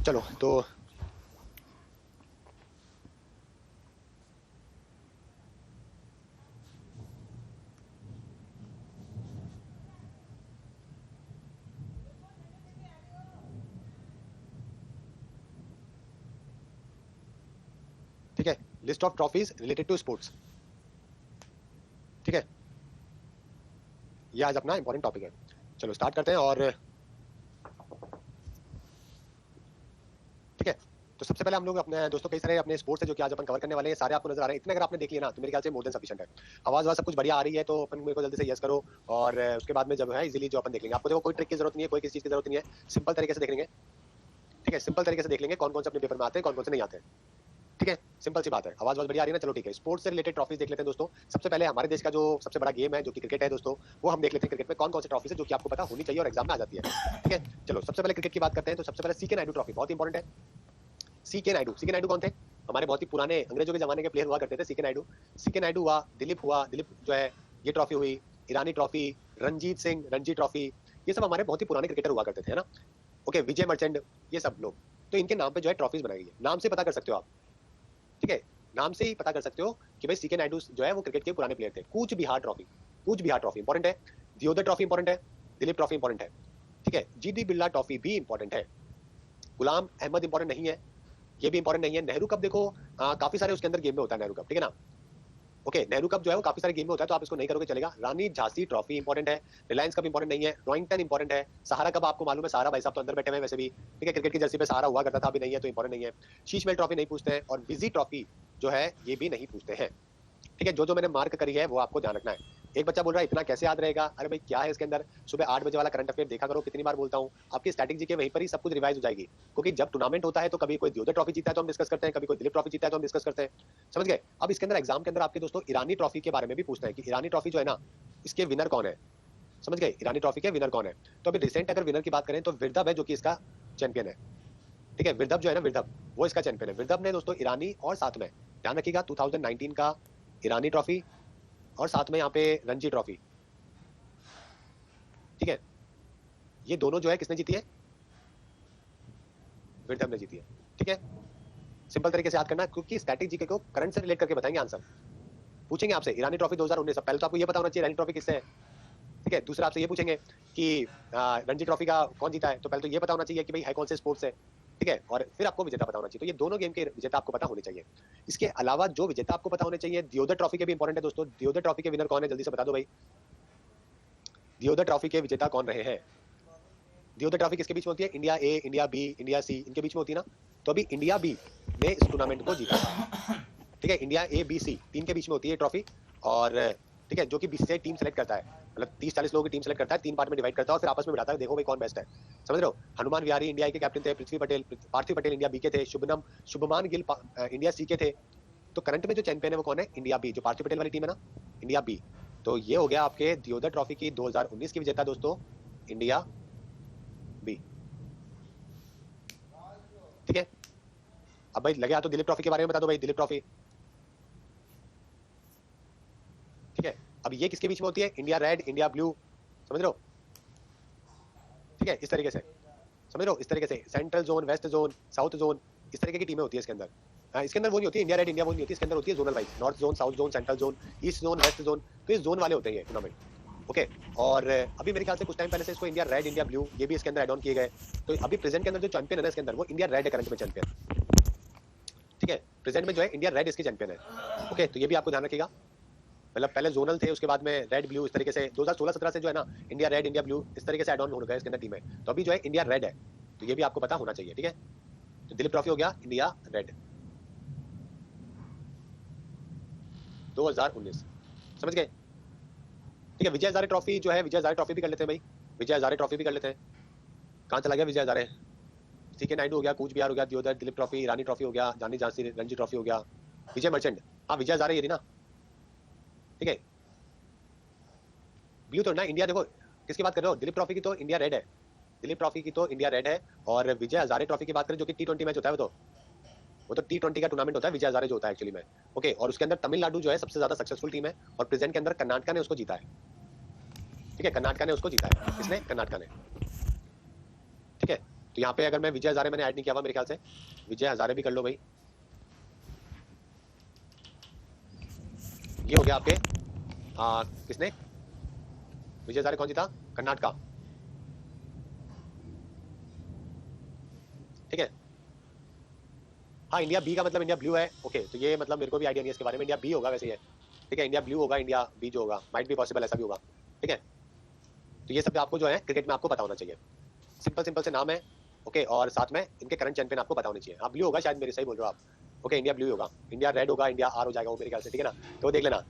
चलो तो ठीक है, list of trophies related to sports. ठीक है, ये आज अपना इंपॉर्टेंट टॉपिक है। चलो स्टार्ट करते हैं। और ठीक है, तो सबसे पहले हम लोग अपने दोस्तों कई सारे अपने स्पोर्ट्स है जो कि आज अपन कवर करने वाले हैं, सारे आपको नजर आ रहे हैं। इतने अगर आपने देख लिया ना तो मेरे ख्याल से मोर देन सफिशिएंट है। आवाज वाज सब कुछ बढ़िया आ रही है तो अपन मेरे को जल्दी से यस करो। और उसके बाद में जब है इजीली जो अपन देख लेंगे, आपको देखो कोई ट्रिक की जरूरत नहीं है, कोई किसी चीज की जरूरत नहीं है, सिंपल तरीके से देख लेंगे। ठीक है, सिंपल तरीके से देख लेंगे कौन कौन से अपने पेपर में आते हैं, कौन कौन से नहीं आते हैं। ठीक है, सिंपल सी बात है। आवाज बहुत बढ़िया आ रही है ना। चलो ठीक है, स्पोर्ट्स से रिलेटेड ट्रॉफीज देख लेते हैं दोस्तों। सबसे पहले हमारे देश का जो सबसे बड़ा गेम है जो कि क्रिकेट है दोस्तों, वो हम देख लेते हैं। क्रिकेट में कौन कौन सी ट्रॉफीज है जो कि आपको पता होनी चाहिए और एग्जाम में आ जाती है। ठीक है, चलो सबसे पहले क्रिकेट की बात करते हैं। तो सबसे पहले सीके नायडू ट्रॉफी बहुत इंपॉर्टेंट है। सीके नायडू, सीके नायडू कौन थे? हमारे बहुत ही पुराने अंग्रेजों के जमाने के प्लेयर हुआ करते थे सीके नायडू। सीके नायडू हुआ, दिलीप हुआ, दिलीप जो है ये ट्रॉफी हुई, ईरानी ट्रॉफी, रंजीत सिंह रणजी ट्रॉफी, ये सब हमारे बहुत ही पुराने क्रिकेटर हुआ करते थे, है ना। ओके, विजय मर्चेंट, ये सब लोग, तो इनके नाम पे जो है ट्रॉफीज बनाई गई है। नाम से पता कर सकते हो आप। ठीक है, नाम से ही पता कर सकते हो कि भाई सीके नायडू जो है वो क्रिकेट के पुराने प्लेयर थे। Cooch Behar trophy, Cooch Behar trophy important है। दियोदर ट्रॉफी इंपॉर्टेंट है। दिलीप ट्रॉफी इंपॉर्टेंट है। ठीक है, जीडी बिरला ट्रॉफी भी इंपॉर्टेंट है। गुलाम अहमद इंपॉर्टेंट नहीं है, ये भी इंपॉर्टेंट नहीं है। नेहरू कप देखो काफी सारे उसके अंदर गेम में होता है नेहरू कप, ठीक है ना। ओके, नेहरू कप जो है वो काफी सारे गेम में होता है तो आप इसको नहीं करोगे चलेगा। रानी झांसी ट्रॉफी इंपॉर्टेंट है। रिलायंस कप इंपॉर्टेंट नहीं है। रॉइंगटन इंपॉर्टेंट है। सहारा कप आपको मालूम है, सहारा भाई साहब तो अंदर बैठे हुए हैं वैसे भी। ठीक है, क्रिकेट की जर्सी पे सहारा हुआ करता था, अभी नहीं है तो इंपॉर्टेंट नहीं है। शीश महल ट्रॉफी नहीं पूछते हैं। और बिजी ट्रॉफी जो है ये भी नहीं पूछते हैं। ठीक है, जो जो मैंने मार्क करी है वो आपको ध्यान रखना है। एक बच्चा बोल रहा है इतना कैसे याद रहेगा? अरे भाई क्या है इसके अंदर, सुबह 8 बजे वाला करंट अफेयर देखा करो। कितनी बार बोलता हूँ, आपकी स्टैटिक जीके वहीं पर ही सब कुछ रिवाइज हो जाएगी। क्योंकि जब टूर्नामेंट होता है तो कभी कोई दियोदर ट्रॉफी जीता है तो हम डिस्कस करते हैं, कभी कोई दिलीप ट्रॉफी जीता है तो हम डिस्कस करते हैं। समझ गए? अब इसके अंदर एग्जाम के अंदर आपके दोस्तों ईरानी ट्रॉफी के बारे में भी पूछना है कि ईरानी ट्रॉफी जो है ना, इसके विनर कौन है। समझ गए? ईरानी ट्रॉफी के विनर कौन है। तो अभी रिसेंट अगर विनर की बात करें तो विर्दव है जो कि इसका चैंपियन है। ठीक है, विर्दव जो है ना, विर्दव वो इसका चैंपियन है। विर्दव ने दोस्तों ईरानी और साथ में ध्यान रखिएगा 2019 का ईरानी ट्रॉफी और साथ में यहाँ पे रणजी ट्रॉफी। ठीक है, ये दोनों जो है किसने जीती है? विर्दव ने जीती है। ठीक है, सिंपल तरीके से याद करना क्योंकि स्टैटिक जीके को करंट से रिलेट करके बताएंगे आंसर। पूछेंगे आपसे ईरानी ट्रॉफी 2019, पहले तो आपको ये पता होना चाहिए ईरानी ट्रॉफी किससे है। ठीक है, दूसरा आपसे ये पूछेंगे कि रणजी ट्रॉफी का कौन जीता है, तो पहले तो ये पता होना चाहिए कि भाई है कौन से स्पोर्ट्स है। ठीक है, और फिर आपको विजेता पता होना चाहिए। तो ये दोनों गेम के विजेता आपको पता होने चाहिए। इसके अलावा जो विजेता आपको पता होने चाहिए, दियोदर ट्रॉफी के भी इंपॉर्टेंट है दोस्तों। दियोदर ट्रॉफी के विनर कौन है, जल्दी से बता दो भाई। दियोदर ट्रॉफी के विजेता कौन रहे हैं? दियोदर ट्रॉफी किसके बीच में होती है? इंडिया ए, इंडिया बी, इंडिया सी, इनके बीच में होती है ना। तो अभी इंडिया बी ने इस टूर्नामेंट को जीता है। ठीक है, इंडिया ए बी सी तीन के बीच में होती है ट्रॉफी। और ठीक है, जो कि बीसीसीआई टीम सेलेक्ट करता है, मतलब 30-40 लोगों की टीम सेलेक्ट करता है, 3 पार्ट में डिवाइड करता है और फिर आपस में बिठाता है, देखो भाई कौन बेस्ट है। समझ रहे हो? हनुमान विहारी इंडिया के कैप्टन थे, पृथ्वी पटेल, पार्थिव पटेल इंडिया बी के थे, शुभमान गिल इंडिया सी के थे। तो करंट में जो चैंपियन है वो कौन है? इंडिया बी, जो पार्थिव पटेल वाली टीम है ना, इंडिया बी। तो ये हो गया आपके दियोदर ट्रॉफी की 2019 की विजेता दोस्तों, इंडिया बी। ठीक है, अब भाई लगे तो दिलीप ट्रॉफी के बारे में बता दो भाई, दिलीप ट्रॉफी। ठीक है, अब ये किसके बीच में होती है? India red, India blue. समझ रहे हो? ठीक है, इस तरीके से समझ रहे हो, इस तरीके से central zone, west zone, south zone, इस तरीके की टीमें होती है इसके अंदर। इसके अंदर वो नहीं होती इंडिया रेड इंडिया, वो नहीं होती। इसके अंदर होती है zonal wise, north zone, south zone, central zone, east zone, west zone. तो ये जोन वाले होते हैं ये टूर्नामेंट। ओके, और अभी मेरे ख्याल से कुछ टाइम पहले से इसको इंडिया रेड, इंडिया ब्लू ये भी इसके अंदर एड ऑन किए गए। तो अभी प्रेजेंट के अंदर जो चैंपियन है ना इसके अंदर, वो इंडिया रेड है करंट में चैंपियन। ठीक है, प्रेजेंट में जो है इंडिया रेड इसकी चैंपियन है। ओके, तो ये भी आपको ध्यान रखिएगा। मतलब पहले जोनल थे, उसके बाद में रेड ब्लू, इस तरीके से 2016-17 से जो है ना इंडिया रेड, इंडिया ब्लू इस तरीके से एड ऑन हो गया इसके अंदर टीम है। तो अभी जो है इंडिया रेड है, तो ये भी आपको पता होना चाहिए। ठीक है, तो दिलीप ट्रॉफी हो गया इंडिया रेड 2019। समझ गए? ठीक है, विजय हजारे ट्रॉफी जो है, विजय हजारे ट्रॉफी भी कर लेते हैं भाई। विजय हजारे ट्रॉफी भी कर लेते हैं। कहाँ चला गया विजय हजारे? सीके नायडू हो गया, कूच बिहार हो गया, दियोदर, दिलीप ट्रॉफी, रानी ट्रॉफी हो गया, रानी झांसी रणजी ट्रॉफी हो गया, विजय मर्चेंट। हाँ, विजय हजारे ये ना। ठीक है, ब्लू तो ना इंडिया, देखो किसकी बात कर रहे हो? दिलीप ट्रॉफी की तो इंडिया रेड है, दिलीप ट्रॉफी की तो इंडिया रेड है। और विजय हजारे ट्रॉफी की बात करें जो कि T20 मैच होता है, वो तो T20 का टूर्नामेंट होता है विजय हजारे जो होता है एक्चुअली में। ओके, और उसके अंदर तमिलनाडु जो है सबसे ज्यादा सक्सेसफुल टीम है और प्रेजेंट के अंदर कर्नाटका ने उसको जीता है। ठीक है, कर्नाटका ने उसको जीता है। किसने? कर्नाटका ने। ठीक है, तो यहाँ पे अगर मैं विजय हजारे मैंने ऐड नहीं किया हुआ मेरे ख्याल से, विजय हजारे भी कर लो भाई। ये हो गया आपके किसने, विजय हजारे कौन जीता, कर्नाटका, ठीक है। हाँ इंडिया बी का मतलब इंडिया ब्लू है, ओके। तो ये मतलब मेरे को भी आइडिया नहीं है इसके बारे में, इंडिया बी होगा वैसे ये, ठीक है। इंडिया ब्लू होगा, इंडिया बी जो होगा, माइट भी पॉसिबल ऐसा भी होगा, ठीक है। तो ये सब आपको जो है क्रिकेट में आपको पता होना चाहिए, सिंपल सिंपल से नाम है, ओके। और साथ में इनके करंट चैंपियन आपको पता होने चाहिए। हाँ ब्लू होगा शायद, मेरे सही बोल रहे हो आप, ओके। इंडिया ब्लू होगा, इंडिया रेड होगा, इंडिया आर हो जाएगा वो मेरे ख्याल से, ठीक है ना। तो देख लेना,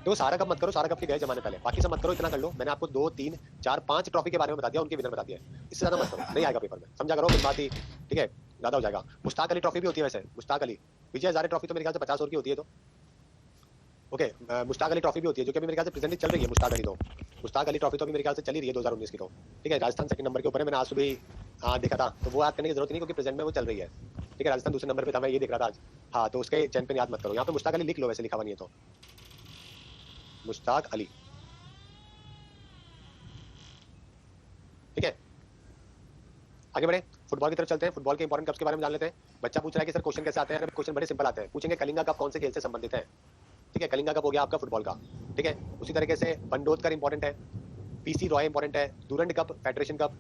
तो सारा कप मत करो, सारा कप के गए जमाने पहले, बाकी सब मत करो, इतना कर लो। मैंने आपको 2 3 4 5 ट्रॉफी के बारे में बता दिया, उनके विनर बता दिए, इससे ज्यादा मत करो, नहीं आएगा पेपर में, समझा करो, बात ही, ठीक है। ज्यादा हो जाएगा। मुश्ताक अली ट्रॉफी भी होती है वैसे, मुश्ताक अली, विजय हजारे ट्रॉफी तो मेरे ख्याल से 50 ओवर की होती है, तो ओके। मुश्ताक अली ट्रॉफी भी होती है जो कि अभी मेरे ख्याल से प्रेजेंटली चल रही है। मुश्ताक अली तो, मुश्ताक अली ट्रॉफी तो अभी मेरे ख्याल से चली रही है 2019 की, तो ठीक है। राजस्थान सेकंड नंबर के ऊपर है, मैंने आज सुबह ही देखा था, तो वो याद करने की जरूरत नहीं क्योंकि प्रेजेंट में वो चल रही है, ठीक है। राजस्थान दूसरे नंबर पे था, मैं ये देख रहा था आज। हाँ तो उसके चैंपियन याद मत करो, यहाँ पे मुश्ताक अली लिख लो, वैसे लिखा हुआ नहीं है तो, मुश्ताक अली, ठीक है। आगे बढ़े, फुटबॉल की तरफ चलते हैं। फुटबॉल के इंपॉर्टेंट कप्स के बारे में जान लेते हैं। बच्चा पूछ रहा है कि सर क्वेश्चन कैसे आते हैं, क्वेश्चन बड़े सिंपल आते हैं। पूछेंगे कलिंगा कप कौन से खेल से संबंधित है, ठीक है। कलिंगा कप हो गया आपका फुटबॉल का, ठीक है। उसी तरीके से बंडोदकर इंपॉर्टेंट है, पीसी रॉय इंपॉर्टेंट है, डूरंड कप फेडरेशन कप,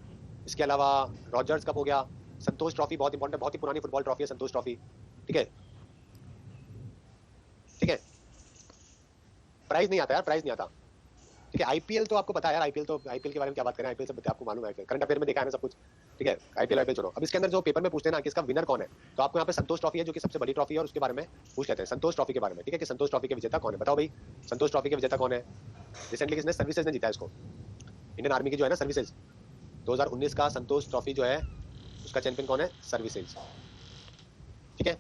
इसके अलावा रॉजर्स कप हो गया, संतोष ट्रॉफी बहुत इंपॉर्टेंट है, बहुत ही पुरानी फुटबॉल ट्रॉफी है संतोष ट्रॉफी, ठीक है, ठीक है। प्राइज नहीं आता यार, प्राइज नहीं आता, ठीक है। आईपीएल तो आपको पता है यार, आईपीएल तो, आईपीएल के बारे में क्या बात करें, आईपीएल सब आपको मालूम है, करंट अफेयर में देखा है ना सब कुछ, ठीक है। आईपीएल छोड़ो, अब इसके अंदर जो पेपर में पूछते हैं ना कि इसका विनर कौन है, तो आपको यहाँ पे संतोष ट्रॉफी है जो कि सबसे बड़ी ट्रॉफी है, और उसके बारे में पूछ लेते हैं संतोष ट्रॉफी के बारे में, ठीक है। कि संतोष ट्रॉफी के विजेता कौन है, बताओ भाई संतोष ट्रॉफी के विजेता कौन है। रिसेंटली किसने, सर्विसेज ने जीता है इसको, इंडियन आर्मी की जो है ना सर्विसेज, 2019 का संतोष ट्रॉफी जो है उसका चैंपियन कौन है, सर्विसेज, ठीक है।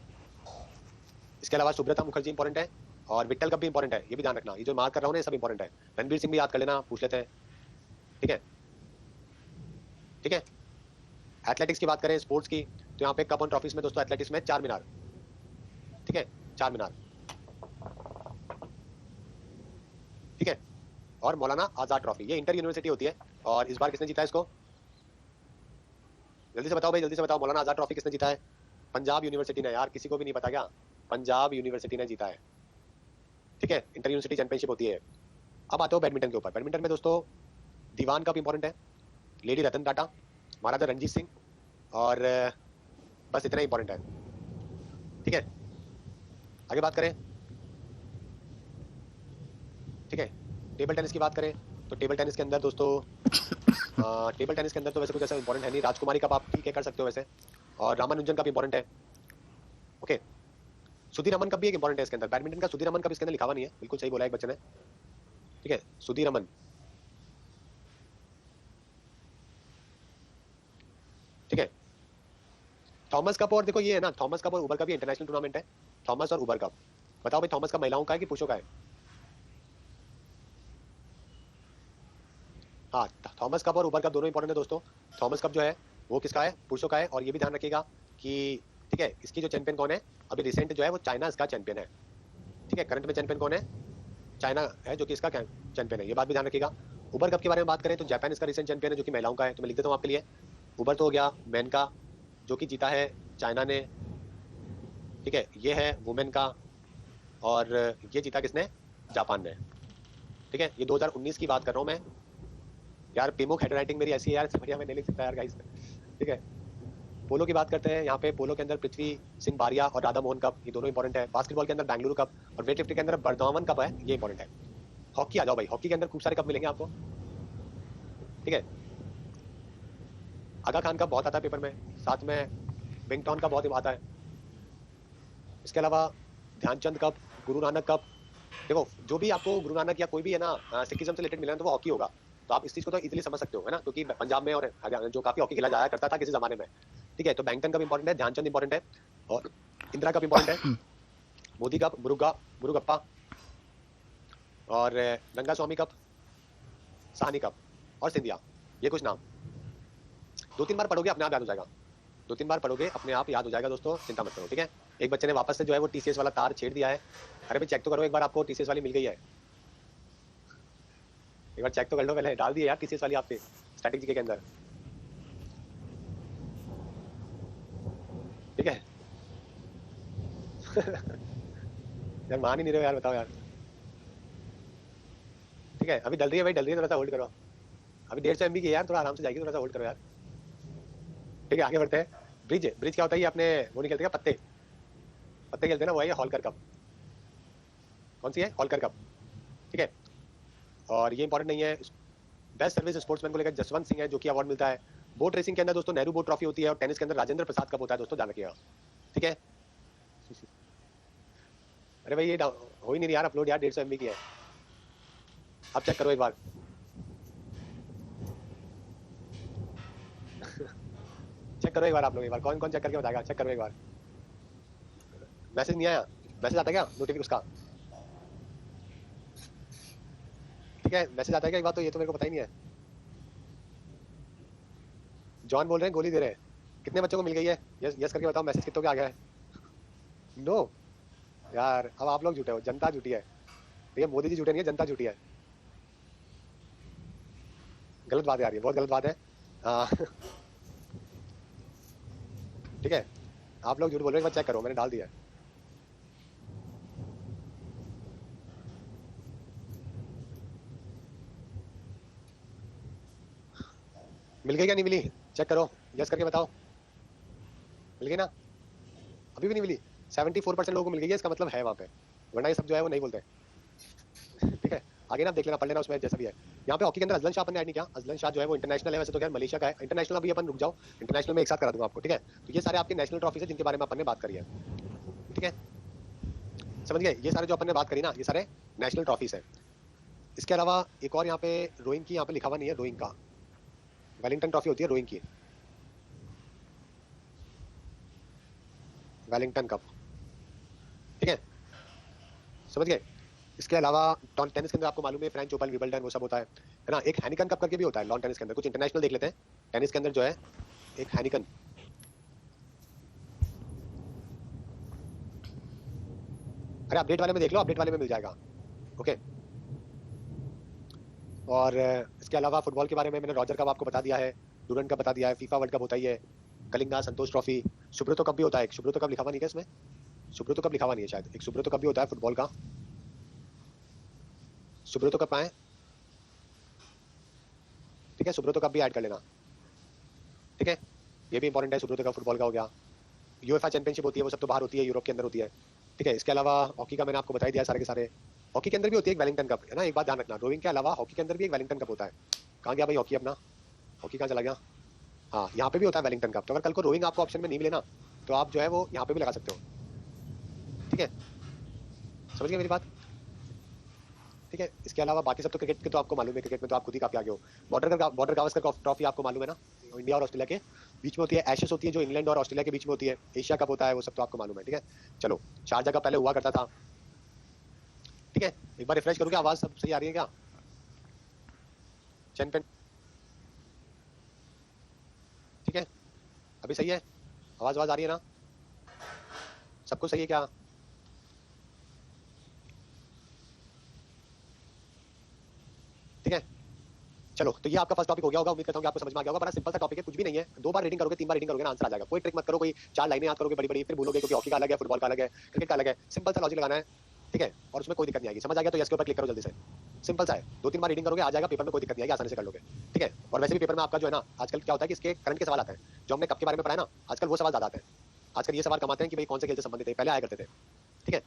इसके अलावा सुब्रता मुखर्जी इंपॉर्टेंट है, और विट्ठल कप भी इंपॉर्टेंट है, ये भी ध्यान रखना, ये जो मार्क कर रहा हूँ ना ये सब इंपॉर्टेंट है। रणवीर सिंह भी याद कर लेना, पूछ लेते हैं, ठीक है, ठीक है। एथलेटिक्स की बात करें, स्पोर्ट्स की, तो यहाँ पे कप ऑन ट्रॉफीज में दोस्तों एथलेटिक्स में 4 मीनार, ठीक है, 4 मीनार, ठीक है। और मौलाना आजाद ट्रॉफी, ये इंटर यूनिवर्सिटी होती है, और इस बार किसने जीता है इसको, जल्दी से बताओ भाई, जल्दी से बताओ, मौलाना आजाद ट्रॉफी किसने जीता है, पंजाब यूनिवर्सिटी ने, यार किसी को भी नहीं पता क्या, पंजाब यूनिवर्सिटी ने जीता है, ठीक है। इंटर यूनिवर्सिटी चैंपियनशिप होती है। अब आते हो बैडमिंटन के ऊपर। बैडमिंटन में दोस्तों दीवान कप इंपॉर्टेंट है, लेडी रतन टाटा, महाराजा रणजीत सिंह, और बस इतना ही इंपॉर्टेंट है, ठीक है। आगे बात करें, ठीक है। टेबल टेनिस की बात करें तो टेबल टेनिस के अंदर दोस्तों टेबल टेनिस के अंदर तो वैसे कुछ ऐसा इंपॉर्टेंट है नहीं, राजकुमारी कप आप ठीक है कर सकते हो वैसे, और रामानुजन कप इंपॉर्टेंट है, ओके। सुधीर रमन कप भी एक इंपॉर्टेंट है इसके अंदर, बैडमिंटन का सुधीर रमन कप इसके अंदर लिखा हुआ नहीं है, बिल्कुल सही बोला एक बच्चे ने, ठीक है, सुधीर रमन, ठीक है। थॉमस कप, और देखो ये है ना, थॉमस कप और उबर का भी इंटरनेशनल टूर्नामेंट है, थॉमस और उबर कप। बताओ भाई थॉमस कप महिलाओं का है कि पुरुषों का है, हाँ थॉमस कप और उबर कप दोनों इंपॉर्टेंट है दोस्तों। थॉमस कप जो है वो किसका है, पुरुषों का है, और ये भी ध्यान रखिएगा कि ठीक है इसकी जो चैंपियन कौन है, अभी रिसेंट जो है वो चाइना इसका चैंपियन है, ठीक है। करंट में चैंपियन कौन है, चाइना है जो कि इसका चैंपियन है, ये बात भी ध्यान रखिएगा। उबर कप के बारे में बात करें तो जापान इसका रिसेंट चैंपियन है जो कि महिलाओं का है, तो मैं लिख देता हूँ आपके लिए। उबर तो हो गया मैन का जो कि जीता है चाइना ने, ठीक है, ये है वुमेन का, और ये जीता किसने, जापान ने, ठीक है। ये 2019 की बात कर रहा हूँ मैं यार, पेमुक हैंड राइटिंग मेरी ऐसी है यार, बढ़िया मैं नहीं लिख सकता यार गाइस, ठीक है। पोलो की बात करते हैं, यहाँ पे पोलो के अंदर पृथ्वी सिंह बारिया और राधा मोहन कप, ये दोनों इंपॉर्टेंट है। बास्केटबॉल के अंदर बेंगलुरु कप, और वेट लिफ्टिंग के अंदर बर्दवान कप है, ये इंपॉर्टेंट है। हॉकी आ जाओ भाई, हॉकी के अंदर खूब सारे कप मिलेंगे आपको, ठीक है। आगा खान कप बहुत आता है पेपर में, साथ में बिंगटॉन का बहुत आता है। इसके अलावा ध्यानचंद कप, गुरु नानक कप, देखो जो भी आपको गुरु नानक या कोई भी है ना सिखिज्म से रिलेटेड मिला तो वो हॉकी होगा, तो आप इस चीज को तो इजीली समझ सकते हो है ना, क्योंकि पंजाब में और जो काफी हॉकी खेला जाया करता था किसी जमाने में, ठीक है। तो बैंगटन कप इंपॉर्टेंट है, ध्यानचंद इंपॉर्टेंट है, और इंदिरा कप इंपॉर्टेंट है, मोदी कप, मुरुगप्पा, और रंगा स्वामी कप, साहनी कप, और सिंधिया, ये कुछ नाम 2-3 बार पढ़ोगे अपने आप याद हो जाएगा, 2-3 बार पढ़ोगे अपने आप याद हो जाएगा दोस्तों, चिंता मत करो, ठीक है। एक बच्चे ने वापस से जो है वो टीसीएस वाला तार छेड़ दिया है, अरे भाई चेक तो करो एक बार, आपको टीसीएस वाली मिल गई है, एक बार चेक तो कर लो, पहले डाल दिए यार टीसीएस वाली आपके स्टैटिक जीके के अंदर, यार मान ही नहीं रहे यार, बताओ यार। ठीक है अभी डल रही है भाई, डल रही है, थोड़ा सा होल्ड करो। अभी 150 MB की है यार, थोड़ा आराम से जाएगी, थोड़ा सा होल्ड करो यार। ठीक है आगे बढ़ते हैं। ब्रिज, ब्रिज क्या होता है? ये अपने वो नहीं खेलते क्या, पत्ते पत्ते खेलते हैं ना, वो है ये हॉलकर कप। कौन सी है? हॉलकर कप। ठीक है और ये इंपॉर्टेंट नहीं है। बेस्ट सर्विस स्पोर्ट्समैन को लेकर जसवंत सिंह है जो कि अवार्ड मिलता है। बोट रेसिंग के अंदर दोस्तों नेहरू बोट ट्रॉफी होती है, और टेनिस के अंदर राजेंद्र प्रसाद कप होता है दोस्तों, ध्यान रखिएगा। ठीक है अरे भाई ये हो ही नहीं रही यार अपलोड यार, 150 MB की है। अब चेक करो एक बार। चेक करो एक बार आप लोग, एक बार कौन कौन चेक करके बताएगा, चेक करो एक बार। मैसेज नहीं आया? मैसेज आता है क्या नोटिफिकेशन उसका? ठीक है मैसेज आता है क्या एक बात, तो ये तो मेरे को पता ही नहीं है। जॉन बोल रहे हैं गोली दे रहे हैं। कितने बच्चों को मिल गई है? यस यस करके बताओ, मैसेज कितनों के आ गया है? नो यार अब आप लोग झूठे हो, जनता झूठी है। ये मोदी जी झूठे नहीं है, जनता झूठी है। गलत बात है यार, ये बहुत गलत बात है। ठीक है आप लोग झूठ बोल रहे हैं, एक बार चेक करो, मैंने डाल दिया है। मिल गई क्या नहीं मिली? चेक करो, यस करके बताओ। मिल गई ना? अभी भी नहीं मिली? 74% लोगों को मिल गई है, इसका मतलब है वहाँ पे, वरना ये सब जो है वो नहीं बोलते। ठीक है आगे ना देख लेना, पढ़ लेना उसमें जैसा भी है। यहाँ पे हॉकी के अंदर अजलन शाह अपन ने ऐड नहीं किया। अजलन शाह जो है वो इंटरनेशनल है, वैसे तो खैर मलेशिया का है। इंटरनेशनल अभी अपन रुक जाओ, इंटरनेशनल में एक साथ करा दूंगा आपको। ठीक है तो ये सारे आपके नेशनल ट्रॉफीज है जिनके बारे में अपन ने बात करी है। ठीक है समझ गए? ये सारे जो अपन ने बात करी ना, ये सारे नेशनल ट्रॉफीज है। इसके अलावा एक और यहाँ पे रोइंग की, यहाँ पे लिखा हुआ नहीं है रोइंग का, वेलिंगटन ट्रॉफी होती है रोइंग की, वेलिंगटन कप। ठीक है समझ गए? इसके अलावा टेनिस के अंदर आपको मालूम है फ्रेंच ओपन, विंबलडन, वो सब होता है ना। एक हैनिकन कप करके भी होता है लॉन टेनिस के अंदर। कुछ इंटरनेशनल देख लेते हैं टेनिस के अंदर जो है, एक हैनिकन। अरे अपडेट वाले में देख लो, अपडेट वाले में मिल जाएगा। ओके और इसके अलावा फुटबॉल के बारे में मैंने रॉजर कप आपको बता दिया है, डूरन कप बता दिया है, फीफा वर्ल्ड कप होता ही है, कलिंगा, संतोष ट्रॉफी, सुब्रतो कप भी होता है। एक सुब्रतो कप लिखा हुआ नहीं है इसमें, सुब्रतो कप लिखा हुआ नहीं है शायद, एक सुब्रतो कप भी होता है फुटबॉल का। सुब्रतो कप आए, ठीक है सुब्रतो कप भी ऐड कर लेना। ठीक है ये भी इंपॉर्टेंट है, सुब्रतो कप फुटबॉल का हो गया। यूएफए चैंपियनशिप होती है, वो सब तो बाहर होती है, यूरोप के अंदर होती है। ठीक है इसके अलावा हॉकी का मैंने आपको बता दिया सारे के सारे। हॉकी के अंदर भी होती है एक वेलिंगटन कप, है ना। एक बात ध्यान रखना, रोइंग के अलावा हॉकी के अंदर भी एक वेलिंगटन कप होता है। कहाँ गया भाई हॉकी अपना? हॉकी कहाँ चला गया? हाँ यहाँ पे भी होता है वेलिंगटन कप। तो अगर कल को रोइंग आपको ऑप्शन में नहीं मिले ना, तो आप जो है वो यहाँ पे भी लगा सकते हो। ठीक है समझ गए मेरी बात? ठीक है इसके अलावा बाकी सब तो क्रिकेट के तो आपको मालूम है, क्रिकेट में तो आप खुद ही काफी आगे हो। बॉर्डर गावस्कर ट्रॉफी आपको मालूम है ना, इंडिया और ऑस्ट्रेलिया के बीच में होती है। एशेस होती है जो इंग्लैंड और ऑस्ट्रेलिया के बीच में होती है। एशिया कप होता है, वो सब तो आपको मालूम है। ठीक है चलो, शारजा का पहले हुआ करता था। ठीक है एक बार रिफ्रेश करोगे, आवाज सब सही आ रही है क्या? चैन पेन ठीक है अभी सही है? आवाज आ रही है ना? सबको सही है क्या? ठीक है चलो, तो ये आपका फर्स्ट टॉपिक हो गया होगा। उम्मीद करता हूँ कि आपको समझ में आ गया होगा। बड़ा सिंपल सा टॉपिक है, कुछ भी नहीं है। 2 बार रीडिंग करोगे, 3 बार रीडिंग करोगे ना, आंसर आ जाएगा। कोई ट्रिक मत करो, कोई 4 लाइनें याद करोगे बड़ी बड़ी, फिर भूलोगे क्योंकि हॉकी का अलग है, फुटबॉल का अलग है, क्रिकेट का अलग है। सिंपल सा लॉजिक लगाना है। ठीक है और उसमें कोई दिक्कत नहीं आएगी। समझ आ गया तो यस के ऊपर क्लिक करो जल्दी से। सिंपल सा है, 2-3 बार रीडिंग करोगे आ जाएगा पेपर में, कोई दिक्कत नहीं आएगी, आसानी से कर लोगे। ठीक है और वैसे भी पेपर में आपका जो है ना, आजकल क्या होता है कि इसके करंट के सवाल आते हैं। जो हमने कप के बारे में पढ़ा है ना, आजकल वो सवाल ज्यादा आते हैं। आजकल ये सवाल कमाते हैं कि भाई कौन से खेल से संबंधित है, पहले आया करते थे। ठीक है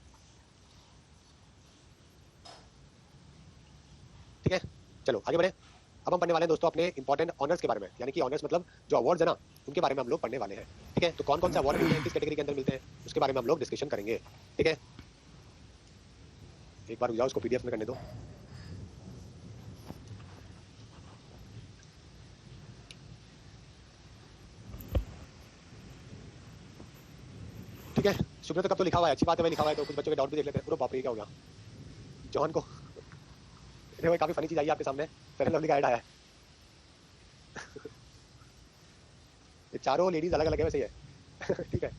ठीक है चलो आगे बढ़े। अब हम पढ़ने वाले हैं दोस्तों अपने इंपॉर्टेंट ऑनर्स के बारे में, यानी कि ऑनर्स मतलब जो अवार्ड्स है ना, उनके बारे में हम लोग पढ़ने वाले हैं। ठीक है तो कौन कौन से अवार्ड मिलते हैं, किस कैटेगरी के अंदर मिलते हैं, उसके बारे में हम लोग डिस्कशन करेंगे। ठीक है एक बार रुक जाओ, उसको पीडीएफ में करने दो। ठीक है सुब्रत कब तो लिखा हुआ है, अच्छी बात है भाई लिखा हुआ है, तो कुछ बच्चों के डाउट भी देख लेते हैं। पूरा बाप रे क्या हो गया जॉन को? अरे भाई काफी फनी चीज आई है आपके सामने, फेयर लवली का ऐड आया है। ये चारों लेडीज अलग अलग है वैसे ही है। ठीक है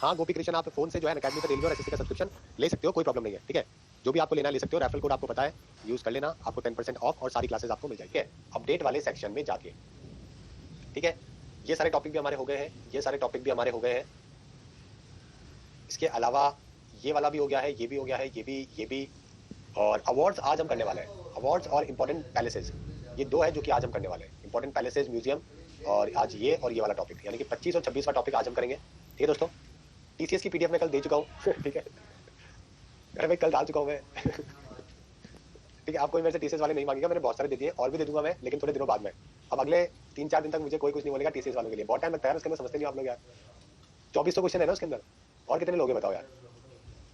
हाँ गोपी कृष्ण, आप फोन से जो है अकेडमी पर रेलवे और एसएससी का सब्सक्रिप्शन ले सकते हो, कोई प्रॉब्लम नहीं है। ठीक है जो भी आपको लेना ले सकते हो, रेफरल कोड आपको पता है, यूज कर लेना, आपको 10% ऑफ और सारी क्लासेस आपको मिल जाएगी अपडेट वाले सेक्शन में जाके। ठीक है ये सारे टॉपिक भी हमारे हो गए हैं, ये सारे टॉपिक भी हमारे हो गए हैं। इसके अलावा ये वाला भी हो गया है, ये भी हो गया है, ये भी। और अवार्ड्स आज हम करने वाले हैं, अवार्ड्स और इंपॉर्टेंट पैलेसेस, ये दो है जो कि आज हम करने वाले हैं, इंपॉर्टेंट पैलेसेस, म्यूजियम, और आज ये और ये वाला टॉपिक, यानी कि 25 और 26वां टॉपिक आज हम करेंगे। ठीक है दोस्तों, टीसीएस की पीडीएफ मैं कल दे चुका हूँ। ठीक है, अरे भाई कल डाल चुका हूँ मैं। ठीक है, आपको मेरे से टीसीएस वाले नहीं मांगेगा, मैंने बहुत सारे दे दिए, और भी दे दूंगा मैं, लेकिन थोड़े दिनों बाद में। अब अगले 3-4 दिन तक मुझे कोई कुछ नहीं बोलेगा टीसीएस वालों के लिए, बहुत टाइम लगता है उसके अंदर, समझते नहीं आप लोग यार। 2400 क्वेश्चन है ना उसके अंदर, और कितने लोगे बताओ यार।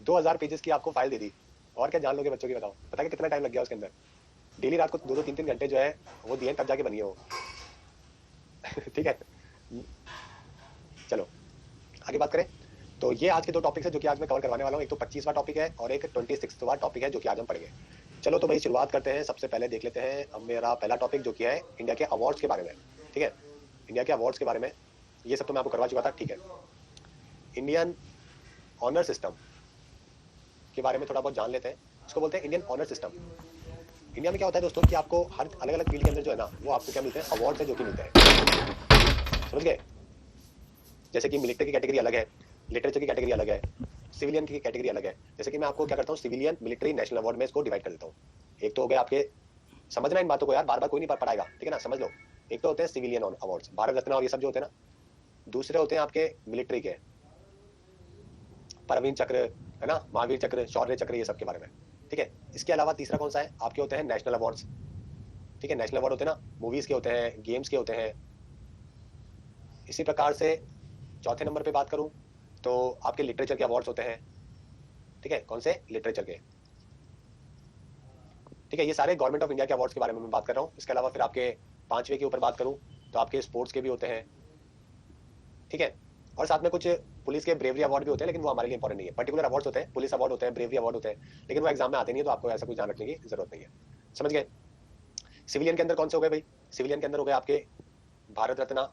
2000 पेजेस की आपको फाइल दे दी, और क्या जान लोगे बच्चों की, बताओ पता है कितना टाइम लग गया उसके अंदर। डेली रात को 2-2, 3-3 घंटे जो है वो दिए, तब जाके बनी है वो। ठीक है, चलो आगे बात करें। तो ये आज के दो टॉपिक है जो कि आज मैं कवर करवाने वाला हूँ, एक तो 25वां टॉपिक है और एक 26वां टॉपिक है जो कि आज हम पढ़ेंगे। चलो तो भाई शुरुआत करते हैं, सबसे पहले देख लेते हैं अब मेरा पहला टॉपिक जो कि है इंडिया के अवार्ड्स के बारे में। ठीक है, इंडिया के अवार्ड्स के बारे में, ये सब तो मैं आपको करवा चुका था। ठीक है, इंडियन ऑनर सिस्टम के बारे में थोड़ा बहुत जान लेते हैं। इसको बोलते हैं इंडियन ऑनर सिस्टम। इंडिया में क्या होता है दोस्तों कि आपको हर अलग अलग फील्ड के अंदर जो है ना, वो आपको क्या मिलते हैं, अवार्ड है जो कि मिलते हैं, समझ गए। जैसे कि मिलिट्री की कैटेगरी अलग है, लिटरेचर की कैटेगरी अलग है, सिविलियन की कैटेगरी अलग है। जैसे कि मैं आपको क्या करता हूँ, सिविलियन, मिलिट्री, नेशनल अवार्ड में इसको डिवाइड कर देता हूँ। एक तो हो गया आपके, समझना इन बातों को यार, बार बार कोई नहीं पढ़ाएगा, ठीक है ना, समझ लो। एक तो होते हैं सिविलियन अवार्ड्स, भारत रत्न और ये सब जो होते हैं ना। दूसरे होते हैं आपके मिलिट्री के, परमवीर चक्र है ना, महावीर चक्र, शौर्य चक्र, ये सब के बारे में। ठीक है, इसके अलावा तीसरा कौन सा है, आपके होते हैं नेशनल अवार्ड्स। ठीक है, नेशनल अवार्ड होते हैं ना, मूवीज के होते हैं, गेम्स के होते हैं। इसी प्रकार से चौथे नंबर पे बात करूं तो आपके लिटरेचर के अवार्ड्स होते हैं। ठीक है, कौन से, लिटरेचर के। ठीक है, ये सारे गवर्नमेंट ऑफ इंडिया के अवार्ड्स के बारे में मैं बात कर रहा हूँ। इसके अलावा फिर आपके 5वें के ऊपर बात करूं तो आपके स्पोर्ट्स के भी होते हैं। ठीक है, और साथ में कुछ पुलिस के ब्रेवरी अवार्ड भी होते हैं, लेकिन वो हमारे लिए इंपॉर्टेंट नहीं है। पर्टिकुलर अवार्ड्स होते हैं, पुलिस अवार्ड होते हैं, ब्रेवरी अवार्ड होते हैं, लेकिन वो एग्जाम में आते नहीं है, तो आपको ऐसा कुछ ध्यान रखने की जरूरत नहीं है, समझ गए। सिविलियन के अंदर कौन से हो गए भाई, सिविलियन के अंदर हो गए आपके भारत रत्न,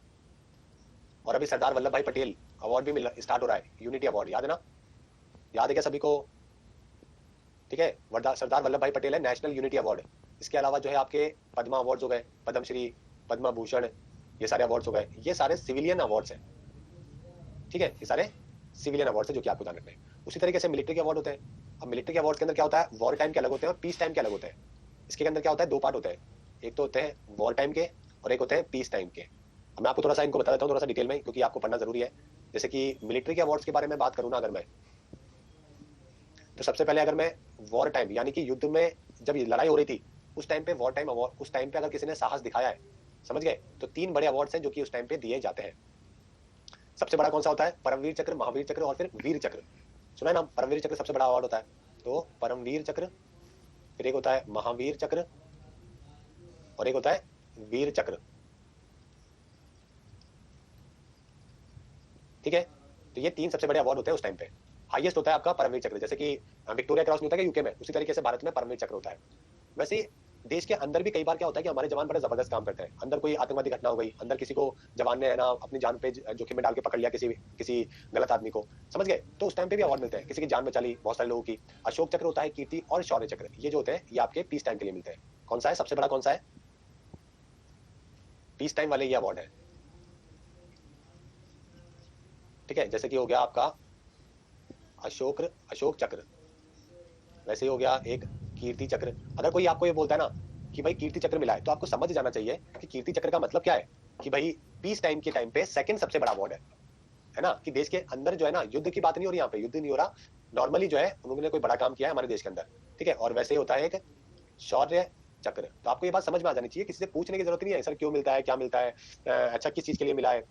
और अभी सरदार वल्लभ भाई पटेल अवार्ड भी मिल स्टार्ट हो रहा है, यूनिटी अवार्ड, याद है ना, याद है क्या सभी को। ठीक है, सरदार वल्लभ भाई पटेल है नेशनल यूनिटी अवार्ड। इसके अलावा जो है आपके पद्मा अवार्ड्स हो गए, पद्मश्री, पद्म भूषण, ये सारे अवार्ड्स हो गए, ये सारे सिविलियन अवार्ड्स हैं। ठीक है, ये सारे सिविलियन अवार्ड्स हैं जो कि आपको ध्यान रखना है। उसी तरीके से मिलिट्री के अवार्ड होते हैं। अब मिलिट्री के अवार्ड्स के अंदर क्या होता है, वॉर टाइम के अलग होते हैं और पीस टाइम के अलग होते हैं। इसके अंदर क्या होता है, दो पार्ट होते हैं, एक तो होते हैं वॉर टाइम के और एक होते हैं पीस टाइम के। अब मैं आपको थोड़ा सा इनको बता देता हूँ थोड़ा सा डिटेल में, क्योंकि आपको पढ़ना जरूरी है। जैसे कि मिलिट्री के अवार्ड्स के बारे में बात करूँ ना अगर मैं, तो सबसे पहले अगर मैं वॉर टाइम यानी कि युद्ध में जब ये लड़ाई हो रही थी उस टाइम पे वॉर टाइम अवार्ड, उस टाइम पे अगर किसी ने साहस दिखाया है, समझ गए, तो 3 बड़े अवार्ड्स हैं जो कि उस टाइम पे दिए जाते हैं। सबसे बड़ा कौन सा होता है, परमवीर चक्र, महावीर चक्र और फिर वीर चक्र। सुना है नाम, परमवीर चक्र सबसे बड़ा अवार्ड होता है, तो परमवीर चक्र, फिर एक होता है महावीर चक्र और एक होता है वीर चक्र। ठीक है, तो ये 3 सबसे बड़े अवार्ड होते हैं उस टाइम पे। हाईएस्ट होता है आपका परमवीर चक्र, जैसे कि विक्टोरिया क्रॉस नहीं होता है यूके में, उसी तरीके से भारत में परमवीर चक्र होता है। वैसे देश के अंदर भी कई बार क्या होता है कि हमारे जवान बड़े जबरदस्त काम करते हैं। अंदर कोई आतंकवादी घटना हो गई, अंदर किसी को जवान ने है ना अपनी जान पे जोखिम में डाल के पकड़ लिया, किसी किसी गलत आदमी को, समझ गए, तो उस टाइम पे भी अवार्ड मिलते हैं। किसी की जान बचा ली बहुत सारे लोगों की। अशोक चक्र होता है, कीर्ति और शौर्य चक्र, ये जो होते हैं ये आपके पीस टाइम के लिए मिलते हैं। कौन सा है सबसे बड़ा, कौन सा है, पीस टाइम वाले ये अवार्ड है। ठीक है, जैसे कि हो गया आपका अशोक चक्र, वैसे ही हो गया एक कीर्ति चक्र। अगर कोई आपको ये बोलता है ना कि भाई कीर्ति चक्र मिला है, तो आपको समझ जाना चाहिए कि कीर्ति चक्र का मतलब क्या है, कि भाई पीस टाइम के टाइम पे सेकंड सबसे बड़ा अवार्ड है ना, कि देश के अंदर जो है ना, युद्ध की बात नहीं हो रही, यहाँ पे युद्ध नहीं हो रहा, नॉर्मली जो है उन्होंने कोई बड़ा काम किया है हमारे देश के अंदर। ठीक है, और वैसे ही होता है एक शौर्य चक्र। तो आपको ये बात समझ में आ जानी चाहिए, किसी से पूछने की जरूरत नहीं है सर क्यों मिलता है, क्या मिलता है, अच्छा किस चीज के लिए मिला है,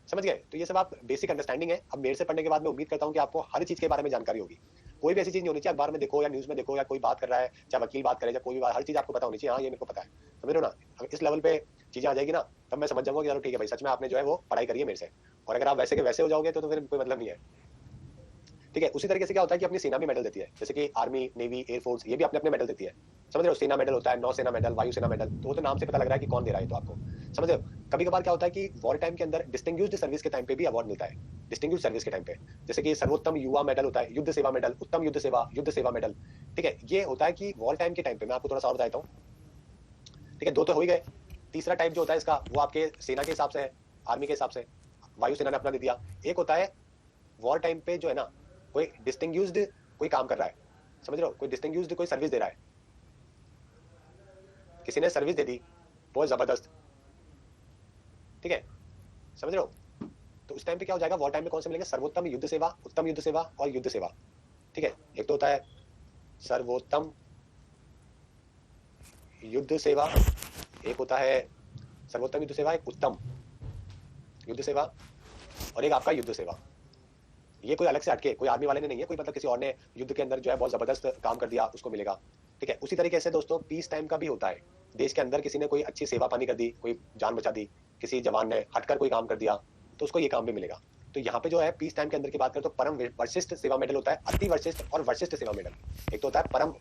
समझ गए। तो ये सब आप बेसिक अंडरस्टैंडिंग है। अब मेरे से पढ़ने के बाद मैं उम्मीद करता हूँ कि आपको हर चीज के बारे में जानकारी होगी। कोई भी ऐसी चीज नहीं होनी चाहिए अखबार में देखो या न्यूज में देखो या कोई बात कर रहा है, चाहे वकील बात करे, चाहे कोई भी बात, हर चीज आपको पता होनी चाहिए, हाँ ये मेरे को पता है, समझ रहे हो ना। अब इस लेवल पे चीजें आ जाएगी ना, तब मैं समझ जाऊंगा कि चलो ठीक है भाई, सच में आपने जो है वो पढ़ाई करी है मेरे से। और अगर आप वैसे के वैसे हो जाओगे तो फिर कोई मतलब नहीं है। ठीक है, उसी तरीके से क्या होता है कि अपनी सेना भी मेडल देती है, जैसे कि आर्मी, नेवी, एयरफोर्स, ये भी अपने अपने मेडल देती है, समझ रहे हो। सेना मेडल होता है, नौसेना मेडल, वायुसेना मेडल, तो वो तो नाम से पता लग रहा है कि कौन दे रहा है, तो आपको समझ रहे हो। कभी कभार क्या होता है कि वॉर टाइम के अंदर डिस्टिंग्विश्ड सर्विस के टाइम पे भी अवार्ड मिलता है, डिस्टिंग्विश्ड सर्विस के टाइम पे, जैसे कि सर्वोत्तम युवा मेडल होता है, युद्ध सेवा मेडल, उत्तम युद्ध सेवा मेडल। ठीक है, ये होता है कि वॉर टाइम के टाइम पे। मैं आपको थोड़ा सा और बताता हूँ। ठीक है, 2 तो हो ही गए। तीसरा टाइप जो होता है इसका, वो आपके सेना के हिसाब से है, आर्मी के हिसाब से, वायुसेना ने अपना दे दिया। एक होता है वॉर टाइम पे जो है ना, कोई डिस्टिंग्यूज्ड कोई काम कर रहा है, समझ रहे हो, कोई डिस्टिंग्यूज्ड कोई सर्विस दे रहा है, किसी ने सर्विस दे दी बहुत जबरदस्त, ठीक है, समझ रहे हो। तो उस टाइम पे क्या हो जाएगा, वॉर टाइम में कौन से मिलेंगे, सर्वोत्तम युद्ध सेवा, उत्तम युद्ध सेवा और युद्ध सेवा, ठीक है। एक तो होता है सर्वोत्तम युद्ध सेवा, एक होता है सर्वोत्तम युद्ध सेवा, एक उत्तम युद्ध सेवा और एक आपका युद्ध सेवा। ये कोई अलग से हटके कोई आर्मी वाले ने नहीं है, कोई मतलब किसी और ने युद्ध के अंदर जो है बहुत जबरदस्त काम कर दिया उसको मिलेगा, ठीक है। उसी तरीके से दोस्तों पीस टाइम का भी होता है, देश के अंदर किसी ने कोई अच्छी सेवा पानी कर दी, कोई जान बचा दी, किसी जवान ने हटकर कोई काम कर दिया तो उसको ये काम भी मिलेगा। तो यहाँ पे जो है पीस टाइम के अंदर की बात करें तो परम वशिष्ठ सेवा मेडल होता है, अति वशिष्ठ और वशिष्ठ सेवा मेडल। एक तो होता है परम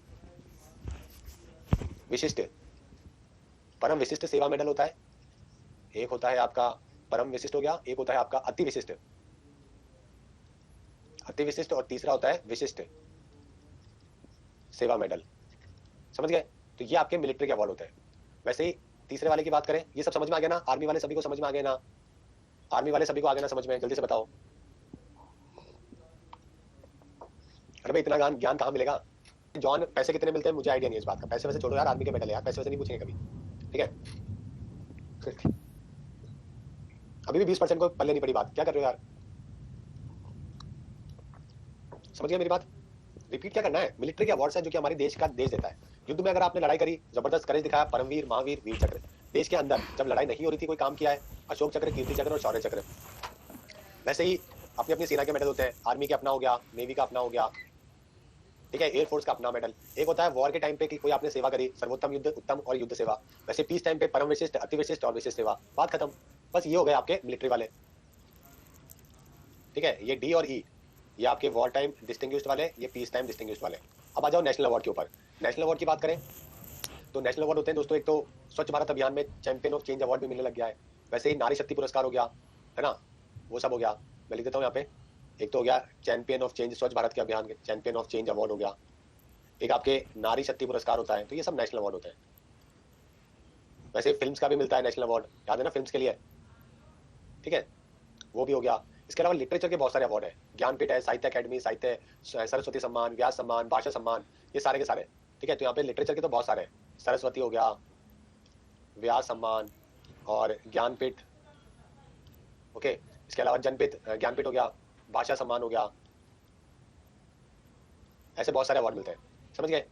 विशिष्ट सेवा मेडल होता है, एक होता है आपका परम विशिष्ट हो गया, एक होता है आपका अति विशिष्ट, और तीसरा होता है विशिष्ट सेवा मेडल, समझ गए। तो ये आपके मिलिट्री के अवार्ड होते हैं। वैसे ही तीसरे वाले की बात करें, ये सब समझ में आ गया ना, आर्मी वाले सभी को समझ में आ गया ना, आर्मी वाले सभी को आ गया ना समझ में, जल्दी से बताओ। अरे भाई इतना ज्ञान कहाँ मिलेगा। जॉन पैसे कितने मिलते हैं मुझे आइडिया नहीं है इस बात का, पैसे वैसे छोड़ो यार, आर्मी के मेडल यार, पैसे वैसे नहीं पूछेंगे कभी, ठीक है। अभी भी 20% को पल्ले नहीं पड़ी बात, क्या कर रहे हो यार, समझ गए मेरी बात। रिपीट क्या करना है, मिलिट्री के अवार्ड्स है जो कि हमारे देश देता है। युद्ध में अगर आपने लड़ाई करी, जबरदस्त करेज दिखाया, परमवीर, महावीर, वीर चक्र। देश के अंदर जब लड़ाई नहीं हो रही थी कोई काम किया है, अशोक चक्र, कीर्ति चक्र और शौर्य चक्र। वैसे ही अपनी अपनी सेना के मेडल होते हैं, आर्मी के अपना हो गया, नेवी का अपना हो गया, ठीक है, एयरफोर्स का अपना मेडल। एक होता है वॉर के टाइम पे कि कोई आपने सेवा करी, सर्वोत्तम युद्ध, उत्तम और युद्ध सेवा। वैसे पीस टाइम पे परम विशिष्ट, अति विशिष्ट और विशिष्ट सेवा, बात खत्म। बस ये हो गए आपके मिलिट्री वाले, ठीक है। ये डी और ई ये आपके वॉर टाइम डिस्टिंग्विश्ड वाले, ये पीस टाइम डिस्टिंग्विश्ड वाले। अब आ जाओ नेशनल अवार्ड के ऊपर। नेशनल अवार्ड की बात करें तो नेशनल अवार्ड होते हैं दोस्तों, एक तो स्वच्छ भारत अभियान में चैंपियन ऑफ चेंज अवार्ड भी मिलने लग गया है। वैसे ही नारी शक्ति पुरस्कार हो गया, है ना, वो सब हो गया, मैं लिख देता हूँ यहाँ पे। एक तो हो गया चैंपियन ऑफ चेंज, स्वच्छ भारत के अभियान के चैंपियन ऑफ चेंज अवार्ड हो गया, एक आपके नारी शक्ति पुरस्कार होता है। तो ये सब नेशनल अवार्ड होते हैं। वैसे फिल्म्स का भी मिलता है नेशनल अवार्ड, याद है ना, फिल्म्स के लिए, ठीक है, वो भी हो गया। इसके अलावा लिटरेचर के बहुत सारे अवार्ड है, ज्ञानपीठ है, साहित्य अकेडमी, साहित्य सरस्वती सम्मान, व्यास सम्मान, भाषा सम्मान, ये सारे के सारे, ठीक है। तो यहाँ पे लिटरेचर के तो बहुत सारे, सरस्वती हो गया, व्यास सम्मान और ज्ञानपीठ, ओके। इसके अलावा जनपीठ, ज्ञानपीठ हो गया, भाषा सम्मान हो गया, ऐसे बहुत सारे अवार्ड मिलते हैं, समझ गए।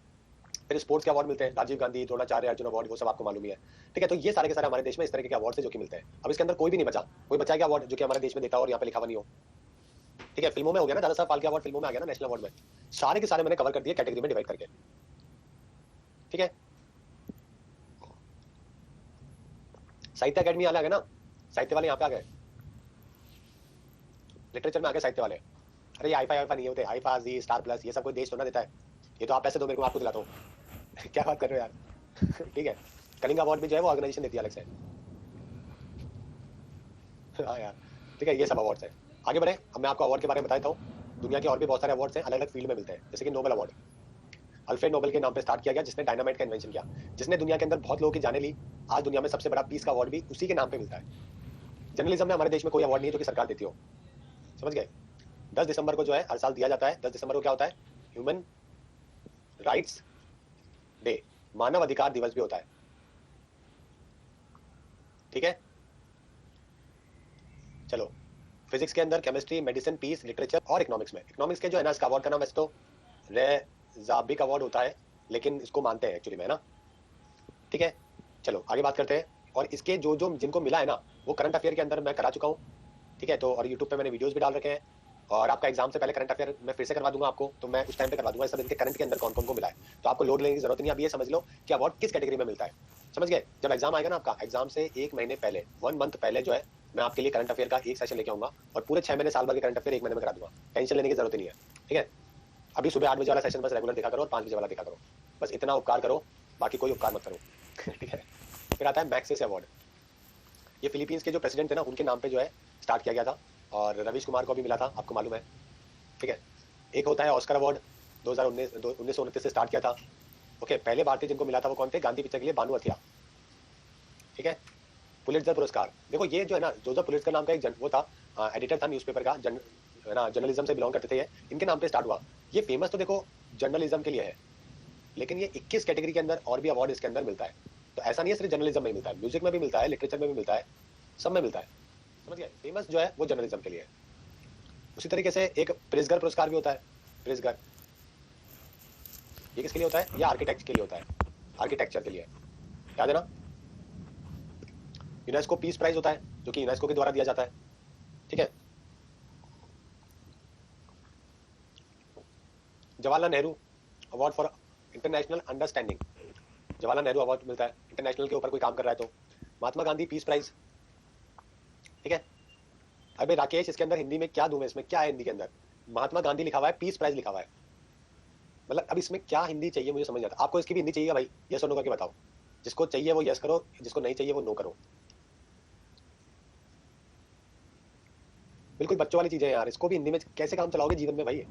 फिर स्पोर्ट्स के अवार्ड मिलते हैं, राजीव गांधी, द्रोणाचार्य अर्जुन अवार्ड, वो सब आपको मालूम ही है, ठीक है। तो ये सारे के सारे हमारे देश में इस तरह के अवार्ड से जो कि मिलते हैं। अब इसके अंदर कोई भी नहीं बचा, कोई बचा क्या अवार्ड जो कि हमारे देश में देता हो और यहाँ पे लिखा हुआ नहीं हो, ठीक है। फिल्मों में हो गया ना, दादा साहब फाल्के अवार्ड फिल्मों में आ गया ना नेशनल अवार्ड में, सारे के सारे मैंने कवर कर दिए कैटेगरी में डिवाइड करके, ठीक है। साहित्य अकेडमी आ गया ना, साहित्य वाले यहाँ पे आ गए, लिटरेचर में आ गए साहित्य वाले। अरे ये आईफा आईफा नहीं होते, आईफा जी स्टार प्लस ये सब कोई देश थोड़ा देता है, ये तो आप पैसे दो मेरे को, आपको दिलाता हूँ। क्या बात कर रहे हो यार। ठीक है, कलिंग अवार्ड भी जो है वो ऑर्गेनाइजेशन देती है अलग से। हाँ यार, ठीक है, ये सब अवार्ड्स है। आगे बढ़े, अब मैं आपको अवार्ड के बारे में बताता हूँ। दुनिया के और भी बहुत सारे अवार्ड्स हैं, अलग अलग फील्ड में मिलते हैं, जैसे कि नोबेल अवार्ड अल्फ्रेड नोबेल के नाम पे स्टार्ट किया गया, जिसने डायनामाइट का इन्वेंशन किया, जिसने दुनिया के अंदर बहुत लोगों की जाने ली। आज दुनिया में सबसे बड़ा पीस का अवार्ड भी उसी के नाम पे मिलता है। जर्नलिज्म में हमारे देश में कोई अवार्ड नहीं है जो कि सरकार देती हो, समझ गए। 10 दिसंबर को जो है हर साल दिया जाता है। 10 दिसंबर को क्या होता है, ह्यूमन राइट्स डे, मानव अधिकार दिवस भी होता है, ठीक है। चलो, फिजिक्स के अंदर केमिस्ट्री, मेडिसिन, पीस, लिटरेचर और इकोनॉमिक्स में, इकोनॉमिक्स के जो है ना, इसका अवार्ड का नाम वैसे तो रेजाबिक अवार्ड होता है, लेकिन इसको मानते हैं एक्चुअली में, है ना, ठीक है। चलो आगे बात करते हैं। और इसके जो जो जिनको मिला है ना, वो करंट अफेयर के अंदर मैं करा चुका हूँ, ठीक है। तो और यूट्यूब पे मैंने वीडियोस भी डाल रखे हैं, और आपका एग्जाम से पहले करंट अफेयर मैं फिर से करवा दूंगा आपको, तो मैं उस टाइम पे करवा दूंगा सब इनके करंट के अंदर कौन कौन को मिला है। तो आपको लोड लेने की जरूरत नहीं, आप ये समझ लो कि अवार्ड किस कैटेगरी में मिलता है, समझ गए। जब एग्जाम आएगा ना आपका, एग्जाम से 1 महीने पहले, 1 मंथ पहले जो है, मैं आपके लिए करंट अफेयर का एक सेशन लेके आऊंगा, और पूरे 6 महीने साल भर के करंट अफेयर 1 महीने में करा दूंगा। टेंशन लेने की जरूरत नहीं है, ठीक है। अभी सुबह 8 बजे वाला सेशन बस रेगुलर देखा करो और 5 बजे वाला देखा करो, बस इतना उपकार करो, बाकी कोई उपकार मत करो। ठीक है। फिर आता है मैक्सेस अवार्ड, ये फिलीपींस के जो प्रेसिडेंट थे ना, उनके नाम पे जो है स्टार्ट किया गया था, और रवीश कुमार को भी मिला था, आपको मालूम है, ठीक है। एक होता है ऑस्कर अवार्ड, 1929 से स्टार्ट किया था, ओके। पहले भारतीय जिनको मिला था वो कौन थे, गांधी पिक्चर के लिए बानू अथिया, ठीक है। पुलित्जर पुरस्कार, देखो ये जो है ना, जोसेफ पुलित्जर नाम का एक वो था, एडिटर था न्यूज़पेपर का, है ना, जर्नलिज्म से बिलोंग करते थे, ये इनके नाम पे स्टार्ट हुआ। ये फेमस तो देखो जर्नलिज्म के लिए है, लेकिन ये 21 कैटेगरी के अंदर और भी अवार्ड इसके अंदर मिलता है। तो ऐसा नहीं है सिर्फ जर्नलिज्म में मिलता है, म्यूजिक में भी मिलता है, लिटरेचर में भी मिलता है, सब में मिलता है, समझ गए। फेमस जो है वो जर्नलिज्म के लिए है। उसी तरीके से एक प्रिजगर पुरस्कार भी होता है। प्रिजगर ये किसके लिए होता है? ये आर्किटेक्ट के लिए होता है, आर्किटेक्चर के लिए, याद है ना। यूनेस्को पीस प्राइज होता है जो कि यूनेस्को के द्वारा दिया जाता है, ठीक है। Jawaharlal Nehru award for international understanding, Jawaharlal Nehru award मिलता है इंटरनेशनल के ऊपर कोई काम कर रहा है तो। महात्मा गांधी पीस प्राइज, ठीक है। अबे राकेश इसके अंदर हिंदी में क्या दूं मैं, इसमें क्या है हिंदी के अंदर? महात्मा गांधी लिखा हुआ है, पीस प्राइज लिखा हुआ है, मतलब अब इसमें क्या हिंदी चाहिए मुझे समझ नहीं आता। आपको इसकी भी हिंदी चाहिए भाई? यस और नो करके बताओ। जिसको चाहिए वो यस करो, जिसको नहीं चाहिए वो नो करो। बिल्कुल बच्चों वाली चीजें हैं यार, इसको भी हिंदी में कैसे काम चलाओगे जीवन में भाई?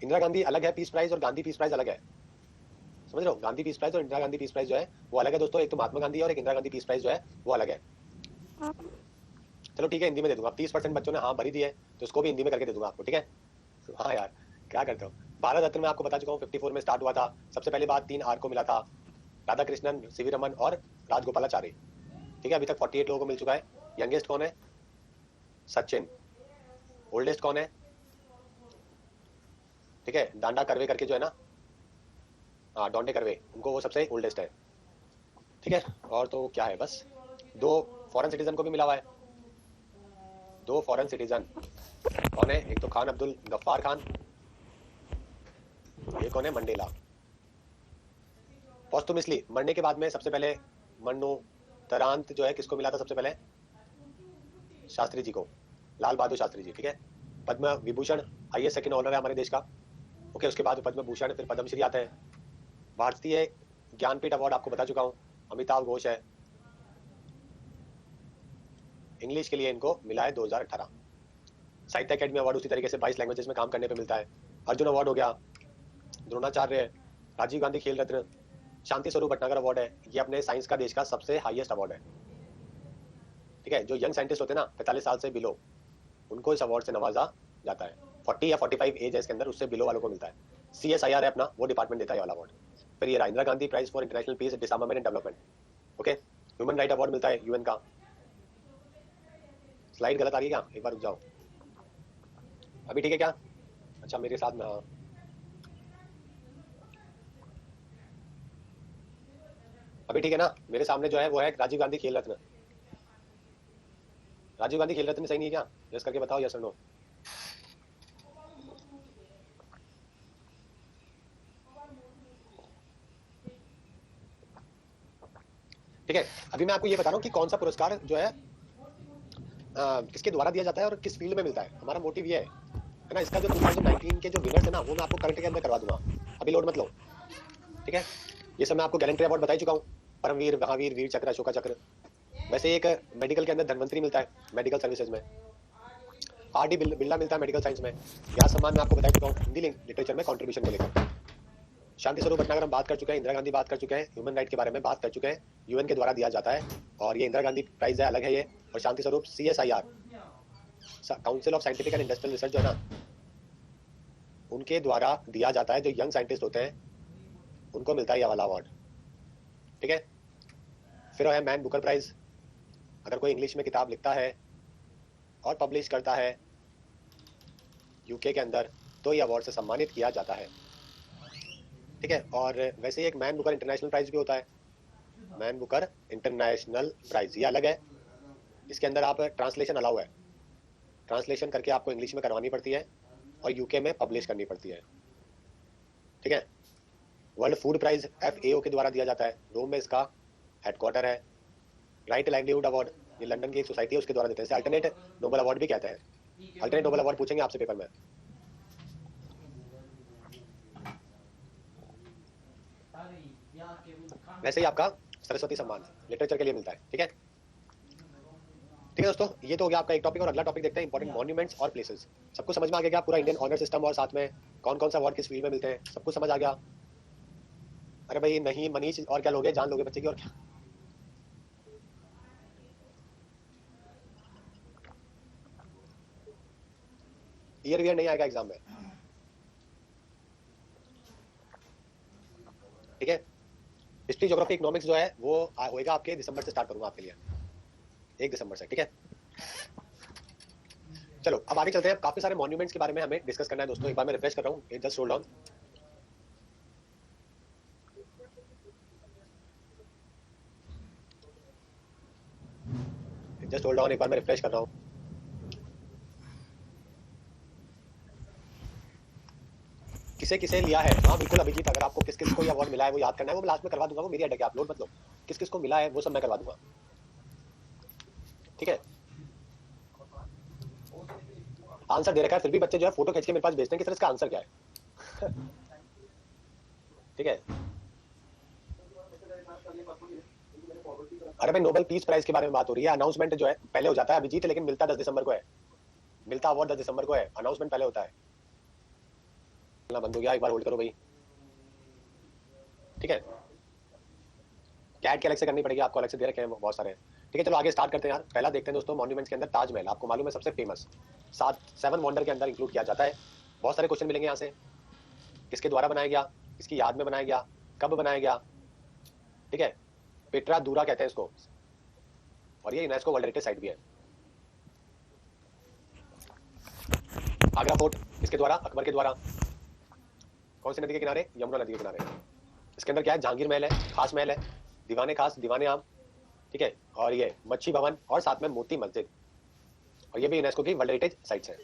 इंदिरा गांधी अलग है पीस प्राइज और गांधी पीस प्राइज अलग है, समझ रहे हो। गांधी पीस प्राइज और इंदिरा गांधी पीस प्राइज जो है वो अलग है दोस्तों। एक तो महात्मा गांधी और एक इंदिरा गांधी पीस प्राइज जो है वो अलग है। चलो ठीक है, हिंदी में दे दूंगा। 30% बच्चों ने हाँ भरी दी है तो उसको भी हिंदी में करके दे दूंगा आपको, ठीक है। हाँ यार क्या करते हो। भारत रत्न मैं आपको बता चुका हूँ 54 में स्टार्ट हुआ था। सबसे पहले बात 3 आर को मिला था, राधा कृष्णन, सीवी रमन और राजगोपालाचारी, ठीक है। अभी तक 48 लोगों को मिल चुका है। यंगेस्ट कौन है? सचिन। ओल्डेस्ट कौन है? ठीक है, डांडा करवे करके जो है ना, हाँ डोंडे करवे, उनको वो सबसे ओल्डेस्ट है, ठीक है। और तो क्या है, बस 2 फॉरेन सिटीजन को भी मिला हुआ है। 2 फॉरेन सिटीजन कौन है? एक तो खान अब्दुल गफ्फार खान, ये कौन है? मंडेला। पोस्टुमसली मरने के बाद में सबसे पहले मरणोत्तरांत जो है किसको मिला था सबसे पहले? शास्त्री जी को, लाल बहादुर शास्त्री जी, ठीक है। Padma Vibhushan highest second honour है हमारे देश का, ओके। उसके बाद पद्म भूषण, फिर पद्मश्री आता है। भारतीय ज्ञानपीठ अवार्ड आपको बता चुका हूँ, अमिताभ घोष है। इंग्लिश के लिए इनको मिला है 2018। साहित्य अकेडमी अवार्ड उसी तरीके से 22 लैंग्वेजेस में काम करने पे मिलता है। अर्जुन अवार्ड हो गया, द्रोणाचार्य, राजीव गांधी खेल रत्न, शांति स्वरूप भटनागर अवार्ड है। ये अपने साइंस का देश का सबसे हाईएस्ट अवार्ड है, ठीक है। जो यंग साइंटिस्ट होते हैं ना 45 साल से बिलो, उनको इस अवार्ड से नवाजा जाता है। 40 या 45 एज है इसके अंदर, उससे बिलो वालों को मिलता है। CSIR है अपना, वो डिपार्टमेंट देता है वाला अवार्ड। फिर ये Indira Gandhi prize for international peace, disarmament and development, okay. Human right award मिलता है UN का। स्लाइड गलत आ रही है क्या? एक बार रुक जाओ, अभी ठीक है क्या? अच्छा मेरे साथ में, हाँ अभी ठीक है ना। मेरे सामने जो है वो है राजीव गांधी खेल रत्न। राजीव गांधी खेल रत्न सही नहीं है क्या? यस करके बताओ, यस और नो। ठीक है, अभी मैं आपको ये बता रहा हूँ कि कौन सा पुरस्कार जो है किसके द्वारा दिया जाता है और किस फील्ड में मिलता है। हमारा मोटिव ये है ना। इसका जो 2019 के जो विनर्स है ना वो मैं आपको करंट के अंदर करवा दूंगा, अभी लोड मत लो, ठीक है। ये सब मैं आपको गैलेंट्री अवार्ड बता ही चुका हूँ, परमवीर, महावीर, वीर चक्र, अशोका चक्र। वैसे एक मेडिकल के अंदर धनवंतरी मिलता है, मेडिकल सर्विसेज में। RD बिरला मिलता है मेडिकल साइंस में। यह सम्मान मैं आपको बता चुका हूँ हिंदी लिटरेचर में कॉन्ट्रीब्यूशन को लेकर। शांति स्वरूप भटनागर हम बात कर चुके हैं, इंदिरा गांधी बात कर चुके हैं, ह्यूमन राइट के बारे में बात कर चुके हैं। UN के द्वारा दिया जाता है और ये इंदिरा गांधी प्राइज है, अलग है ये। और Shanti Swarup CSIR, council of scientific and industrial research जो है ना, उनके द्वारा दिया जाता है। जो यंग साइंटिस्ट होते हैं उनको मिलता है यह वाला अवार्ड, ठीक है। फिर है मैन बुकर प्राइज, अगर कोई इंग्लिश में किताब लिखता है और पब्लिश करता है UK के अंदर तो ये अवार्ड से सम्मानित किया जाता है, ठीक है। और वैसे ही एक मैन बुकर इंटरनेशनल प्राइज भी होता है, मैन बुकर इंटरनेशनल प्राइज, ये अलग है। इसके अंदर आप ट्रांसलेशन अलाउ है, ट्रांसलेशन करके आपको इंग्लिश में करवानी पड़ती है और UK में पब्लिश करनी पड़ती है, ठीक है। वर्ल्ड फूड प्राइज FAO के द्वारा दिया जाता है, रोम में इसका हेडक्वार्टर है। राइट लाइवलीहुड अवार्ड ये लंदन की एक सोसाइटी है उसके द्वारा देते हैं। अल्टरनेट नोबेल अवार्ड भी कहते हैं। अल्टरनेट नोबेल अवार्ड पूछेंगे आपसे पेपर में। वैसे ही आपका सरस्वती सम्मान लिटरेचर के लिए मिलता है, ठीक है। ठीक है दोस्तों, ये तो हो गया आपका एक टॉपिक। और अगला टॉपिक देखते हैं, इंपॉर्टेंट मॉन्यूमेंट्स और प्लेसेस। सबको समझ में आ गया पूरा इंडियन ऑनर सिस्टम और साथ में कौन कौन सा अवार्ड किस फील्ड में मिलते हैं, सबको समझ आ गया? अरे भाई नहीं मनीष, और क्या लोगे, जान लोगे बच्चे की और क्या? ईयर वीयर नहीं आएगा एग्जाम में, ठीक है। हिस्ट्री, ज्योग्राफी, इकोनॉमिक्स जो है वो होएगा आपके दिसंबर से स्टार्ट करूंगा आपके लिए, 1 दिसंबर से, ठीक है। चलो अब आगे चलते हैं। काफी सारे मॉन्यूमेंट्स के बारे में हमें डिस्कस करना है दोस्तों। एक बार मैं रिफ्रेश कर रहा हूँ, just hold on. Just hold on, एक बार मैं रिफ्रेश कर रहा हूँ। किसे किसे लिया है? हाँ बिल्कुल अभिजीत, अगर आपको किस किस को ये अवार्ड मिला है वो याद करना है, वो मैं लास्ट में करवा दूंगा, वो मेरी हेडेक है, आप लोड मत लो। किस किस को मिला है वो सब मैं करवा दूंगा, ठीक है। आंसर दे रखा है, फिर भी बच्चे जो है फोटो खींच के मेरे पास भेजते हैं कि सर इसका आंसर क्या है। ठीक है। अरे भाई नोबेल पीस प्राइज के बारे में बात हो रही है। अनाउंसमेंट जो है पहले हो जाता है अभिजीत, लेकिन मिलता 10 दिसंबर को है, मिलता अवार्ड 10 दिसंबर को है, अनाउंसमेंट पहले होता है। बंद हो गया, एक बार होल्ड करो भाई, ठीक है। कैट के अलग से करनी पड़ेगी आपको, अलग से दे रखे हैं बहुत सारे, ठीक है। चलो आगे स्टार्ट करते हैं यार। पहला देखते हैं दोस्तों, मॉन्यूमेंट्स के अंदर ताजमहल, आपको मालूम है सबसे फेमस 7 वंडर के अंदर इंक्लूड किया जाता है। बहुत सारे क्वेश्चन मिलेंगे यहाँ से, किसके द्वारा बनाया गया, किसकी याद में बनाया गया, कब बनाया गया, ठीक है। पेट्रा दूरा कहते हैं इसको, और ये यूनेस्को वर्ल्ड हेरिटेज साइट भी है। आगरा फोर्ट किसके द्वारा? अकबर के द्वारा। कौन सी नदी के किनारे? यमुना नदी के किनारे। इसके अंदर क्या है? जहांगीर महल है, खास महल है, दीवाने खास, दीवाने आम, ठीक है। और ये मच्छी भवन और साथ में मोती मस्जिद, और ये भी यूनेस्को की वर्ल्ड हेरिटेज साइट्स है,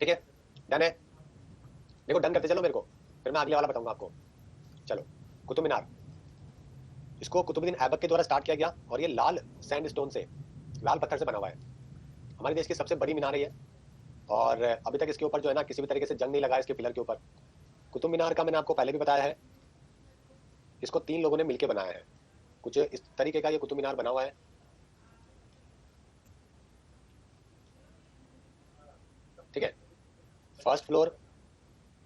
ठीक है। डन है? देखो डन करते चलो मेरे को, फिर मैं अगले वाला बताऊंगा आपको। चलो कुतुब मीनार, इसको कुतुबुद्दीन ऐबक के द्वारा स्टार्ट किया गया, और ये लाल सैंडस्टोन से, लाल पत्थर से बना हुआ है। हमारे देश की सबसे बड़ी मीनार है ये, और अभी तक इसके ऊपर जो है ना किसी भी तरीके से जंग नहीं लगा इसके पिलर के ऊपर। कुतुब मीनार का मैंने आपको पहले भी बताया है, इसको 3 लोगों ने मिलकर बनाया है। कुछ इस तरीके का ये कुतुब मीनार बना हुआ है, ठीक है। First floor,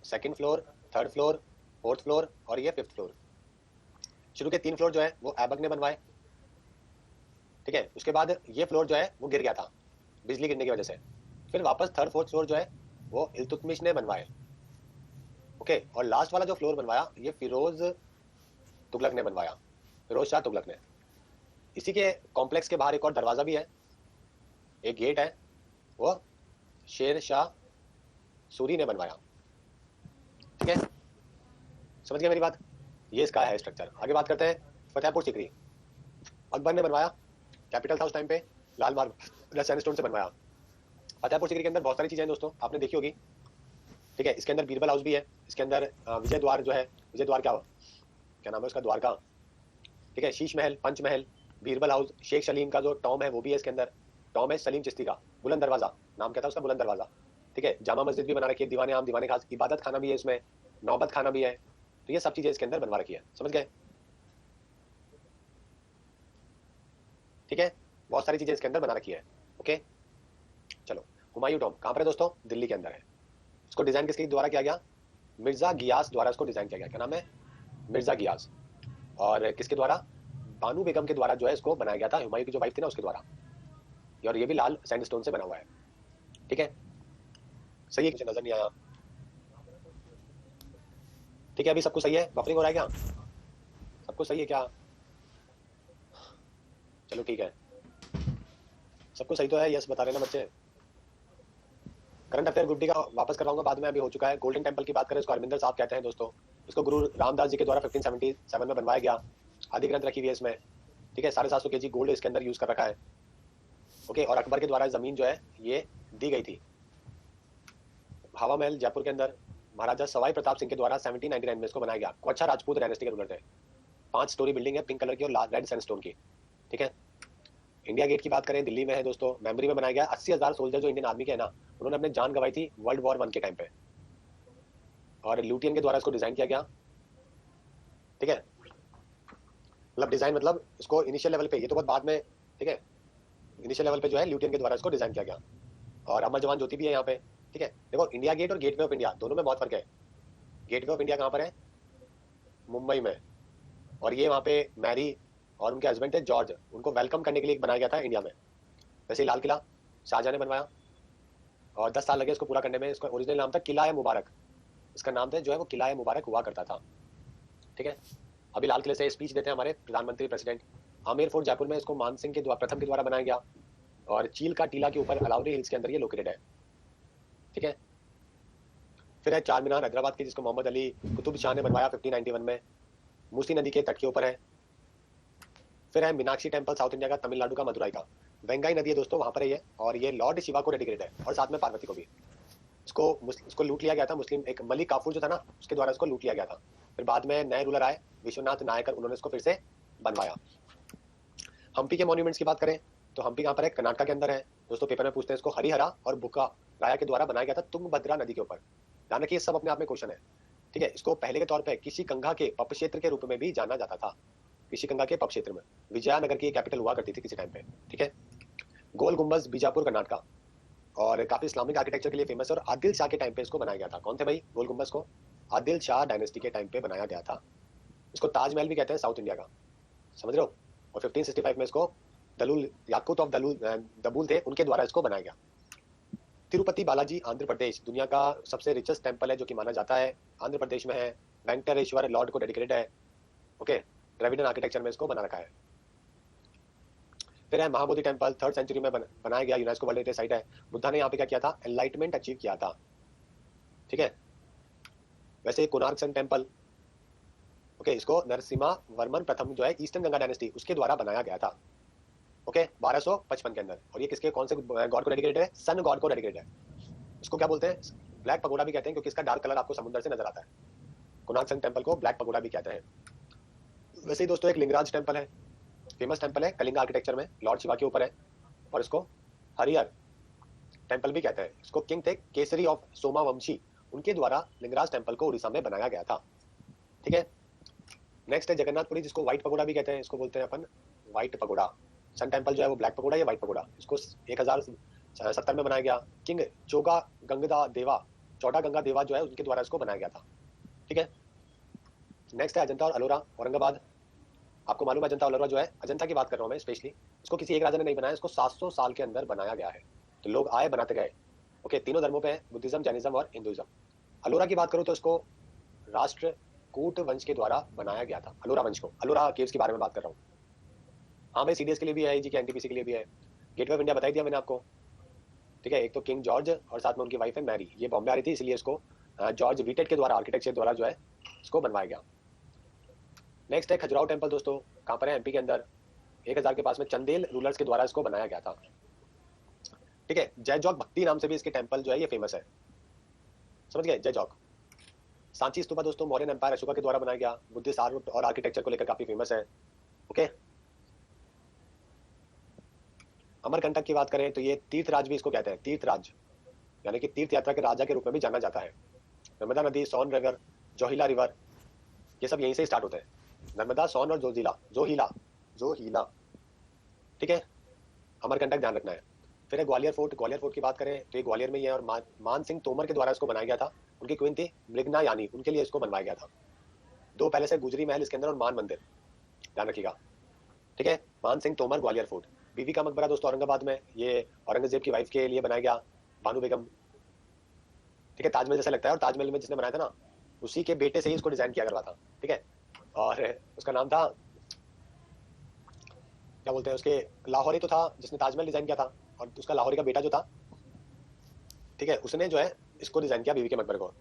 second floor, third floor, fourth floor और ये 5th फ्लोर। शुरू के 3 फ्लोर जो है वो ऐबक ने बनवाए, ठीक है। उसके बाद ये फ्लोर जो है वो गिर गया था बिजली गिरने की वजह से, फिर वापस 3rd 4th फ्लोर जो है वो इल्तुतमिश ने बनवाए, ओके। और लास्ट वाला जो फ्लोर बनवाया ये फिरोज तुगलक ने बनवाया, फिरोज शाह तुगलक ने। इसी के कॉम्प्लेक्स के बाहर एक और दरवाजा भी है, एक गेट है, वो शेर शाह सूरी ने बनवाया, ठीक है। समझ गए मेरी बात? ये इसका है स्ट्रक्चर। आगे बात करते हैं फतेहपुर सीकरी, अकबर ने बनवाया, कैपिटल था उस टाइम पे, लाल मार्बल सैंडस्टोन से बनवाया। फतेहपुर सीकरी के अंदर बहुत सारी चीजें हैं दोस्तों, आपने देखी होगी, ठीक है। इसके अंदर बीरबल हाउस भी है, इसके अंदर विजय द्वार जो है, विजय द्वार क्या नाम है उसका, द्वार का, ठीक है। शीश महल, पंच महल, बीरबल हाउस, शेख सलीम का जो टॉम है वो भी है इसके अंदर, टॉम है सलीम चिश्ती का। बुलंद दरवाजा नाम क्या था उसका, बुलंद दरवाजा, ठीक है। जामा मस्जिद भी बना रखी है, दीवाने आम, दीवाने खास, इबादत खाना भी है इसमें, नौबत खाना भी है, तो ये सब चीजें इसके अंदर बनवा रखी है, समझ गए, ठीक है। बहुत सारी चीजें इसके अंदर बना रखी है, ओके। चलो हुमायूं टॉम कहाँ पर है दोस्तों? दिल्ली के अंदर है। इसको डिजाइन किसके द्वारा किया गया? मिर्जा गियास द्वारा इसको डिजाइन किया गया। क्या नाम है? मिर्जा गियास। और किसके द्वारा? बानू बेगम के द्वारा जो है इसको बनाया गया था, हुमायूं की जो वाइफ थी ना उसके द्वारा। और ये भी लाल सैंडस्टोन से बना हुआ है, ठीक है। सही है, कुछ नजर नहीं आया, ठीक है। अभी सब कुछ सही है? बफरिंग हो रहा है क्या? सब कुछ सही है क्या? चलो ठीक है, सब कुछ सही तो है, यस बता रहे ना बच्चे। करंट अफेयर ग्रुप डी का वापस करवाऊंगा बाद में, अभी हो चुका है। गोल्डन टेंपल की बात करें, इसको हरमिंदर साहब कहते हैं दोस्तों। इसको गुरु रामदास जी के द्वारा 1577 में बनवाया गया। आदि ग्रंथ रखी हुई है इसमें, ठीक है। 750 kg गोल्ड इसके अंदर यूज कर रखा है, ओके। और अकबर के द्वारा जमीन जो है ये दी गई थी। हवा महल जयपुर के अंदर महाराजा सवाई प्रताप सिंह के द्वारा 1799 में इसको बनाया गया। कोच्छा राजपूत डायनेस्टी के रूलर थे। 5 स्टोरी बिल्डिंग है, पिंक कलर की और रेड सैंडस्टोन की, ठीक है। इंडिया गेट की बात करें, दिल्ली में है दोस्तों, मेमोरी में बनाया गया। 80,000 सोल्जर जो इंडियन आर्मी के है ना, उन्होंने अपने जान गंवाई थी वर्ल्ड वॉर 1 के टाइम पे, और ल्यूटियन के द्वारा इसको डिजाइन किया गया, ठीक है। मतलब डिजाइन मतलब इसको इनिशियल लेवल पे, ये तो बहुत बाद में, ठीक है। इनिशियल लेवल पे जो है ल्यूटियन के द्वारा इसको डिजाइन किया गया। और अमर जवान ज्योति भी है यहाँ पे, ठीक है। देखो इंडिया गेट और गेटवे ऑफ इंडिया दोनों में बहुत फर्क है। गेटवे ऑफ इंडिया कहाँ पर है? मुंबई में। और ये वहाँ पे मैरी और उनके हस्बैंड थे जॉर्ज, उनको वेलकम करने के लिए बनाया गया था इंडिया में। वैसे लाल किला शाहजहां ने बनवाया, और 10 साल लगे इसको पूरा करने में। इसका ओरिजिनल नाम था किला ए मुबारक, इसका नाम जो है वो किला ए मुबारक हुआ करता था। ठीक है, अभी लाल किले से स्पीच देते हैं हमारे प्रधानमंत्री प्रेसिडेंट। आमेर फोर्ट जयपुर में इसको मान सिंह के प्रथम के द्वारा बनाया गया, और चील का टीला के ऊपर अलाउरी हिल्स के अंदर ये लोकेटेड है। ठीक है, फिर है चार मीनार हैदराबाद की, जिसको मोहम्मद अली कुतुब शाह ने बनवाया 1591 में, मूसी नदी के तट के ऊपर है। फिर है मीनाक्षी टेम्पल साउथ इंडिया का, तमिलनाडु का मदुराई का। वेंगाई नदी है दोस्तों वहां पर है ये, और ये लॉर्ड शिवा को डेडिकेटेड है, और साथ में पार्वती को भी। इसको लूट लिया गया था मुस्लिम, एक मलिक काफूर जो था ना, उसके द्वारा इसको लूट लिया गया था। फिर बाद में नए रूलर आए विश्वनाथ नायकर, उन्होंने इसको फिर से बनवाया। हम्पी के मॉन्यूमेंट्स की बात करें तो हम्पी कहाँ पर है, कर्नाटक के अंदर है दोस्तों। पेपर में पूछते हैं इसको, हरिहरा और बुक्का राया के द्वारा बनाया गया था तुंगभद्रा नदी के ऊपर। ध्यान रखिए सब अपने आप में क्वेश्चन है। ठीक है, इसको पहले के तौर पर किसी गंगा के पप क्षेत्र के रूप में भी जाना जाता था, किसी गंगा के पप क्षेत्र में। विजयनगर की कैपिटल हुआ करती थी किसी टाइम पे। ठीक है, गोल गुम्बज बीजापुर कर्नाटका, और काफी इस्लामिक आर्किटेक्चर के लिए फेमस है, और आदिल शाह के टाइम पे इसको बनाया गया था। कौन थे भाई गोल गुम्बज को? आदिल शाह डायनेस्टी के टाइम पे बनाया गया था। इसको ताजमहल भी कहते हैं साउथ इंडिया का, समझ रहे हो। और 1565 में इसको दलूल याकूत ऑफ दबूल थे, उनके द्वारा इसको बनाया गया। तिरुपति बालाजी आंध्र प्रदेश, दुनिया का सबसे रिचेस्ट टेम्पल है जो कि माना जाता है, आंध्र प्रदेश में है। वेंकटेश्वर लॉर्ड को डेडिकेटेड है। ओके, द्रविडियन आर्किटेक्चर में इसको बना रखा है। फिर है महाबोधि टेम्पल, 3rd सेंचुरी में बनाया गया, यूनेस्को वर्ल्ड हेरिटेज साइट है। बुद्धा ने यहाँ पे क्या किया था, एनलाइटमेंट अचीव किया था। ठीक है, वैसे कोणार्क सन टेम्पल, ओके, इसको नरसिम्हा वर्मन प्रथम जो है ईस्टर्न गंगा डायनेस्टी, उसके द्वारा बनाया गया था। ओके, 1255 के अंदर। और ये किसके कौन से गॉड को डेडिकेटेड है? सन गॉड को डेडिकेटेड है। इसको क्या बोलते हैं? ब्लैक पगोडा भी कहते हैं, क्योंकि इसका डार्क कलर आपको समुद्र से नजर आता है। कोणार्क सन टेम्पल को ब्लैक पगोडा भी कहते हैं। वैसे ही दोस्तों एक लिंगराज टेम्पल है, फेमस टेम्पल है, कलिंगा आर्किटेक्चर में, लॉर्ड शिवा के ऊपर है, और इसको हरिहर टेम्पल भी कहते हैं। इसको किंग थे केसरी ऑफ सोमावंशी, उनके द्वारा लिंगराज टेम्पल को उड़ीसा में बनाया गया था। ठीक है, नेक्स्ट है जगन्नाथपुरी, जिसको व्हाइट पगोडा भी कहते हैं, इसको बोलते हैं अपन व्हाइट पगोडा। सन टेम्पल जो है वो ब्लैक पगोडा या व्हाइट पगोडा, इसको 1070 में बनाया गया। किंग चोगा गंगा देवा, चौड़ा गंगा देवा जो है उनके द्वारा इसको बनाया गया था। ठीक है, नेक्स्ट है अजंता और अलोरा औरंगाबाद। आपको मालूम है अजंता और अलोरा जो है, अजंता की बात कर रहा हूँ मैं स्पेशली, इसको किसी एक राजा ने नहीं बनाया, इसको 700 साल के अंदर बनाया गया है। तो लोग आए बनाते गए। ओके, तीनों धर्मों पे है, बुद्धिज्म जैनिज्म और हिंदुइज्म। अलोरा की बात करूँ तो इसको राष्ट्र कूट वंश के द्वारा बनाया गया था, अलोरा वंश को। अलोरा केव्स के बारे में बात कर रहा हूँ। हाँ भाई, सीडीएस के लिए भी है, जी के एनटीपीसी के लिए भी है। गेटवे ऑफ इंडिया बताई दिया मैंने आपको। ठीक है, एक तो किंग जॉर्ज और साथ में उनकी वाइफ है मैरी, ये बॉम्बे आ रही थी, इसलिए इसको जॉर्ज वीटेट के द्वारा आर्किटेक्चर द्वारा जो है इसको बनवाया गया। नेक्स्ट है खजुराहो टेम्पल दोस्तों, कहाँ पर है? एमपी के अंदर, 1000 के पास में, चंदेल रूलर्स के द्वारा इसको बनाया गया था। ठीक है, जयजौक भक्ति नाम से भी इसके टेम्पल जो है ये फेमस है, समझ गए, जयजौक। सांची स्तूपा दोस्तों मौर्यन एम्पायर अशोका के द्वारा बनाया गया, बुद्धिस्ट आर्ट और आर्किटेक्चर को लेकर काफी फेमस है। ओके, अमरकंटक की बात करें तो ये तीर्थराज भी इसको कहते हैं, तीर्थराज, यानी कि तीर्थ यात्रा के राजा के रूप में भी जाना जाता है। नर्मदा नदी, सोन रिवर, जोहिला रिवर, ये सब यहीं से स्टार्ट होते हैं, नर्मदा, सोन और जोजिला, जोहिला, जोहिला। ठीक है, अमरकंटक ध्यान रखना है। फिर है ग्वालियर फोर्ट, ग्वालियर फोर्ट की बात करें तो ये ग्वालियर में ही है, और मान सिंह तोमर के द्वारा इसको बनाया गया था। उनकी क्वीन थी मृगना यानी, उनके लिए इसको बनवाया गया था। 2 पैलेस है, गुजरी महल इसके अंदर और मान मंदिर, ध्यान रखिएगा। ठीक है, मान सिंह तोमर ग्वालियर फोर्ट। बीवी का मकबरा दोस्तों औरंगाबाद में, ये औरंगजेब की वाइफ के लिए बनाया गया, बानू बेगम। ठीक है, ताजमहल जैसा लगता है, और ताजमहल में जिसने बनाया था ना, उसी के बेटे से ही इसको डिजाइन किया करवा था। ठीक है, और उसका नाम था, क्या बोलते हैं उसके, लाहौरी तो था जिसने ताजमहल डिजाइन किया था, और उसका लाहौरी का बेटा जो था, ठीक है, उसने जो है इसको डिजाइन किया बीवी के मकबरे को।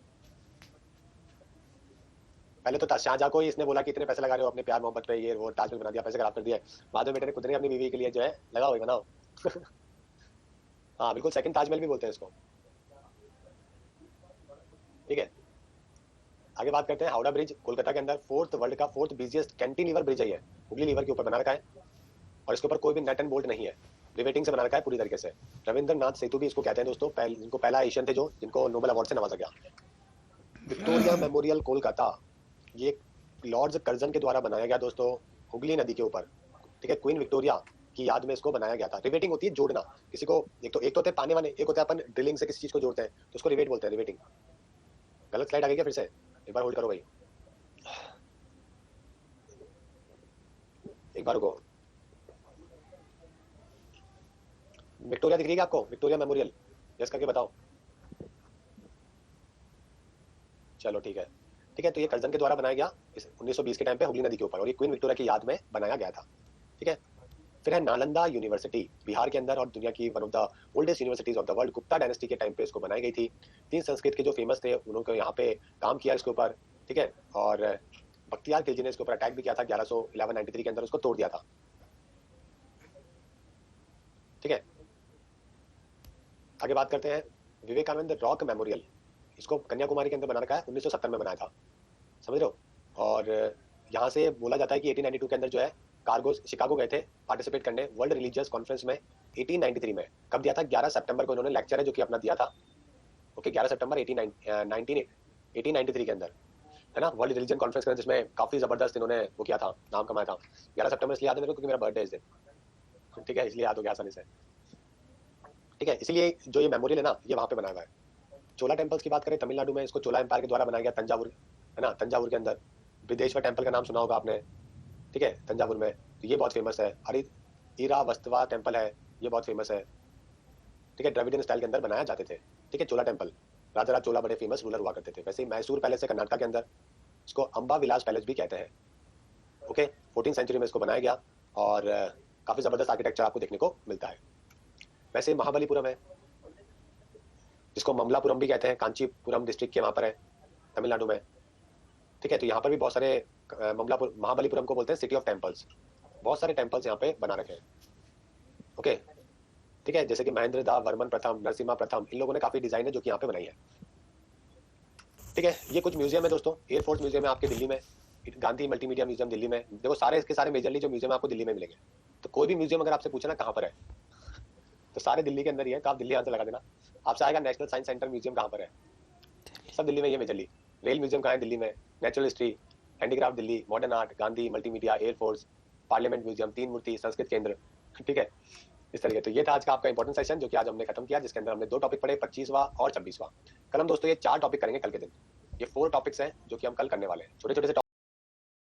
पहले तो शाहजहां को ही इसने बोला कि इतने पैसे लगा रहे हो अपने प्यार मोहब्बत पे, ये वो ताजमहल बना दिया, पैसे खराब कर दिए। बाद में बेटे ने खुद ने अपनी बीवी के लिए जो है लगाओ भाई बनाओ। हाँ बिल्कुल, सेकंड ताजमहल भी बोलते हैं इसको। ठीक है, आगे बात करते हैं हावड़ा ब्रिज, कोलकाता के अंदर वर्ल्ड का फोर्थ बिजिएस्ट कैंटिलीवर ब्रिज है ये, हुगली लीवर के ऊपर बना रखा है, और इसके ऊपर कोई भी नट एंड बोल्ट नहीं है, रिवेटिंग से बना रखा है पूरी तरीके से। रविंद्रनाथ सेतु भी इसको कहते हैं दोस्तों, जिनको पहला एशियन थे जो जिनको नोबेल अवार्ड से नवाजा गया। विक्टोरिया मेमोरियल कोलकाता, ये लॉर्ड्स कर्जन के द्वारा बनाया गया दोस्तों, हुगली नदी के ऊपर। ठीक है, क्वीन विक्टोरिया की याद में इसको बनाया गया था। रिवेटिंग होती है जोड़ना किसी को, एक तो होते हैं पाने वाले, एक होता है अपन ड्रिलिंग से किसी चीज को जोड़ते हैं, तो उसको रिवेट बोलते हैं, रिवेटिंग। गलत स्लाइड आ गई क्या फिर से? एक बार होल्ड करो भाई, एक बार रुको। विक्टोरिया दिख रही है आपको? विक्टोरिया मेमोरियल, यस करके बताओ। चलो ठीक है। ठीक है, तो ये कर्जन के द्वारा बनाया गया इस 1920 के टाइम पे हुगली नदी के ऊपर, और ये क्वीन विक्टोरिया की याद में बनाया गया था। ठीक है, फिर है नालंदा यूनिवर्सिटी, बिहार के अंदर और दुनिया की one of the oldest universities of the world. Gupta dynasty के टाइम पे इसको बनाई गई थी। 3 संस्कृत के जो फेमस थे उन्होंने यहाँ पे काम किया इसके ऊपर। ठीक है, और बख्तियार खिलजी ने इसके ऊपर अटैक भी किया था 1193 के अंदर, उसको तोड़ दिया था। ठीक है, आगे बात करते हैं विवेकानंद रॉक मेमोरियल। इसको कन्याकुमारी के अंदर बना रखा है, 1970 में बनाया था, समझ रहे हो। और यहाँ से बोला जाता है कि 1892 के अंदर जो है कार्गो शिकागो गए थे पार्टिसिपेट करने वर्ल्ड रिलीजियस कॉन्फ्रेंस में 1893 में। कब दिया था? 11 सितंबर को इन्होंने लेक्चर है जो कि अपना दिया था। ओके, 11 सितंबर 1893 के अंदर, है ना, वर्ल्ड रिलीजन कॉन्फ्रेंस का, जिसमें काफी जबरदस्त इन्होंने वो किया था, नाम कमाया था। 11 सितंबर इसलिए याद है मेरे को क्योंकि मेरा बर्थडे इस दिन। ठीक है, इसलिए याद हो गया आसानी से। ठीक है, इसलिए जो ये मेमोरियल है ना, ये वहाँ पे बनाया हुआ है। चोला टेम्पल्स की बात करें तमिलनाडु में, इसको चोला एम्पायर के द्वारा बनाया गया तंजावुर, है ना, तंजावुर के अंदर। बृहदेश्वर टेम्पल का नाम सुना होगा आपने, ठीक है, तंजावुर में, तो ये बहुत फेमस है। इरावस्तवा टेम्पल है, ये बहुत फेमस है। ठीक है, द्रविडियन स्टाइल के अंदर बनाया जाते थे। ठीक है, चोला टेम्पल, राजा राज चोला बड़े फेमस रूलर हुआ करते थे। वैसे ही मैसूर पैलेस है कर्नाटक के अंदर, इसको अंबा विलास पैलेस भी कहते हैं। ओके, 14वीं सेंचुरी में इसको बनाया गया और काफी जबरदस्त आर्किटेक्चर आपको देखने को मिलता है। वैसे महाबलीपुरम है, जिसको ममलापुरम भी कहते हैं, कांचीपुरम डिस्ट्रिक्ट के वहां पर है, तमिलनाडु में। ठीक है, तो यहाँ पर भी बहुत सारे महाबलीपुरम को बोलते हैं सिटी ऑफ टेम्पल्स। बहुत सारे टेम्पल्स यहाँ पे बना रखे हैं। ओके, ठीक है, जैसे कि महेंद्र दा वर्मन प्रथम, नरसिम्हा प्रथम, इन लोगों ने काफी डिजाइन है जो कि यहाँ पे बनाई है। ठीक है, ये कुछ म्यूजियम है दोस्तों। एयरफोर्स म्यूजियम है आपके दिल्ली में, गांधी मल्टीमीडिया म्यूजियम दिल्ली में। देखो सारे इसके सारे मेजरली जो म्यूजियम आपको दिल्ली में मिलेंगे। तो कोई भी म्यूजियम अगर आपसे पूछे ना कहाँ पर है, तो सारे दिल्ली के अंदर ही है, तो आप दिल्ली आंसर लगा देना। आपसे आएगा नेशनल साइंस सेंटर म्यूजियम कहाँ पर है, सब दिल्ली में ही है मेजरली। रेल म्यूजियम कहाँ है? दिल्ली में। Natural history, handicraft Delhi, modern art Gandhi, multimedia, air force, parliament museum, तीन मूर्ति, संस्कृत केंद्र। ठीक है, इस तरीके। तो ये था आज का आपका इंपॉर्टेंट सेशन जो कि आज हमने खत्म किया, जिसके अंदर हमने 2 टॉपिक पढ़े, 25वां और 26वां। कल हम दोस्तों ये 4 टॉपिक करेंगे कल के दिन। ये 4 टॉपिक्स हैं जो कि हम कल करने वाले हैं, छोटे छोटे से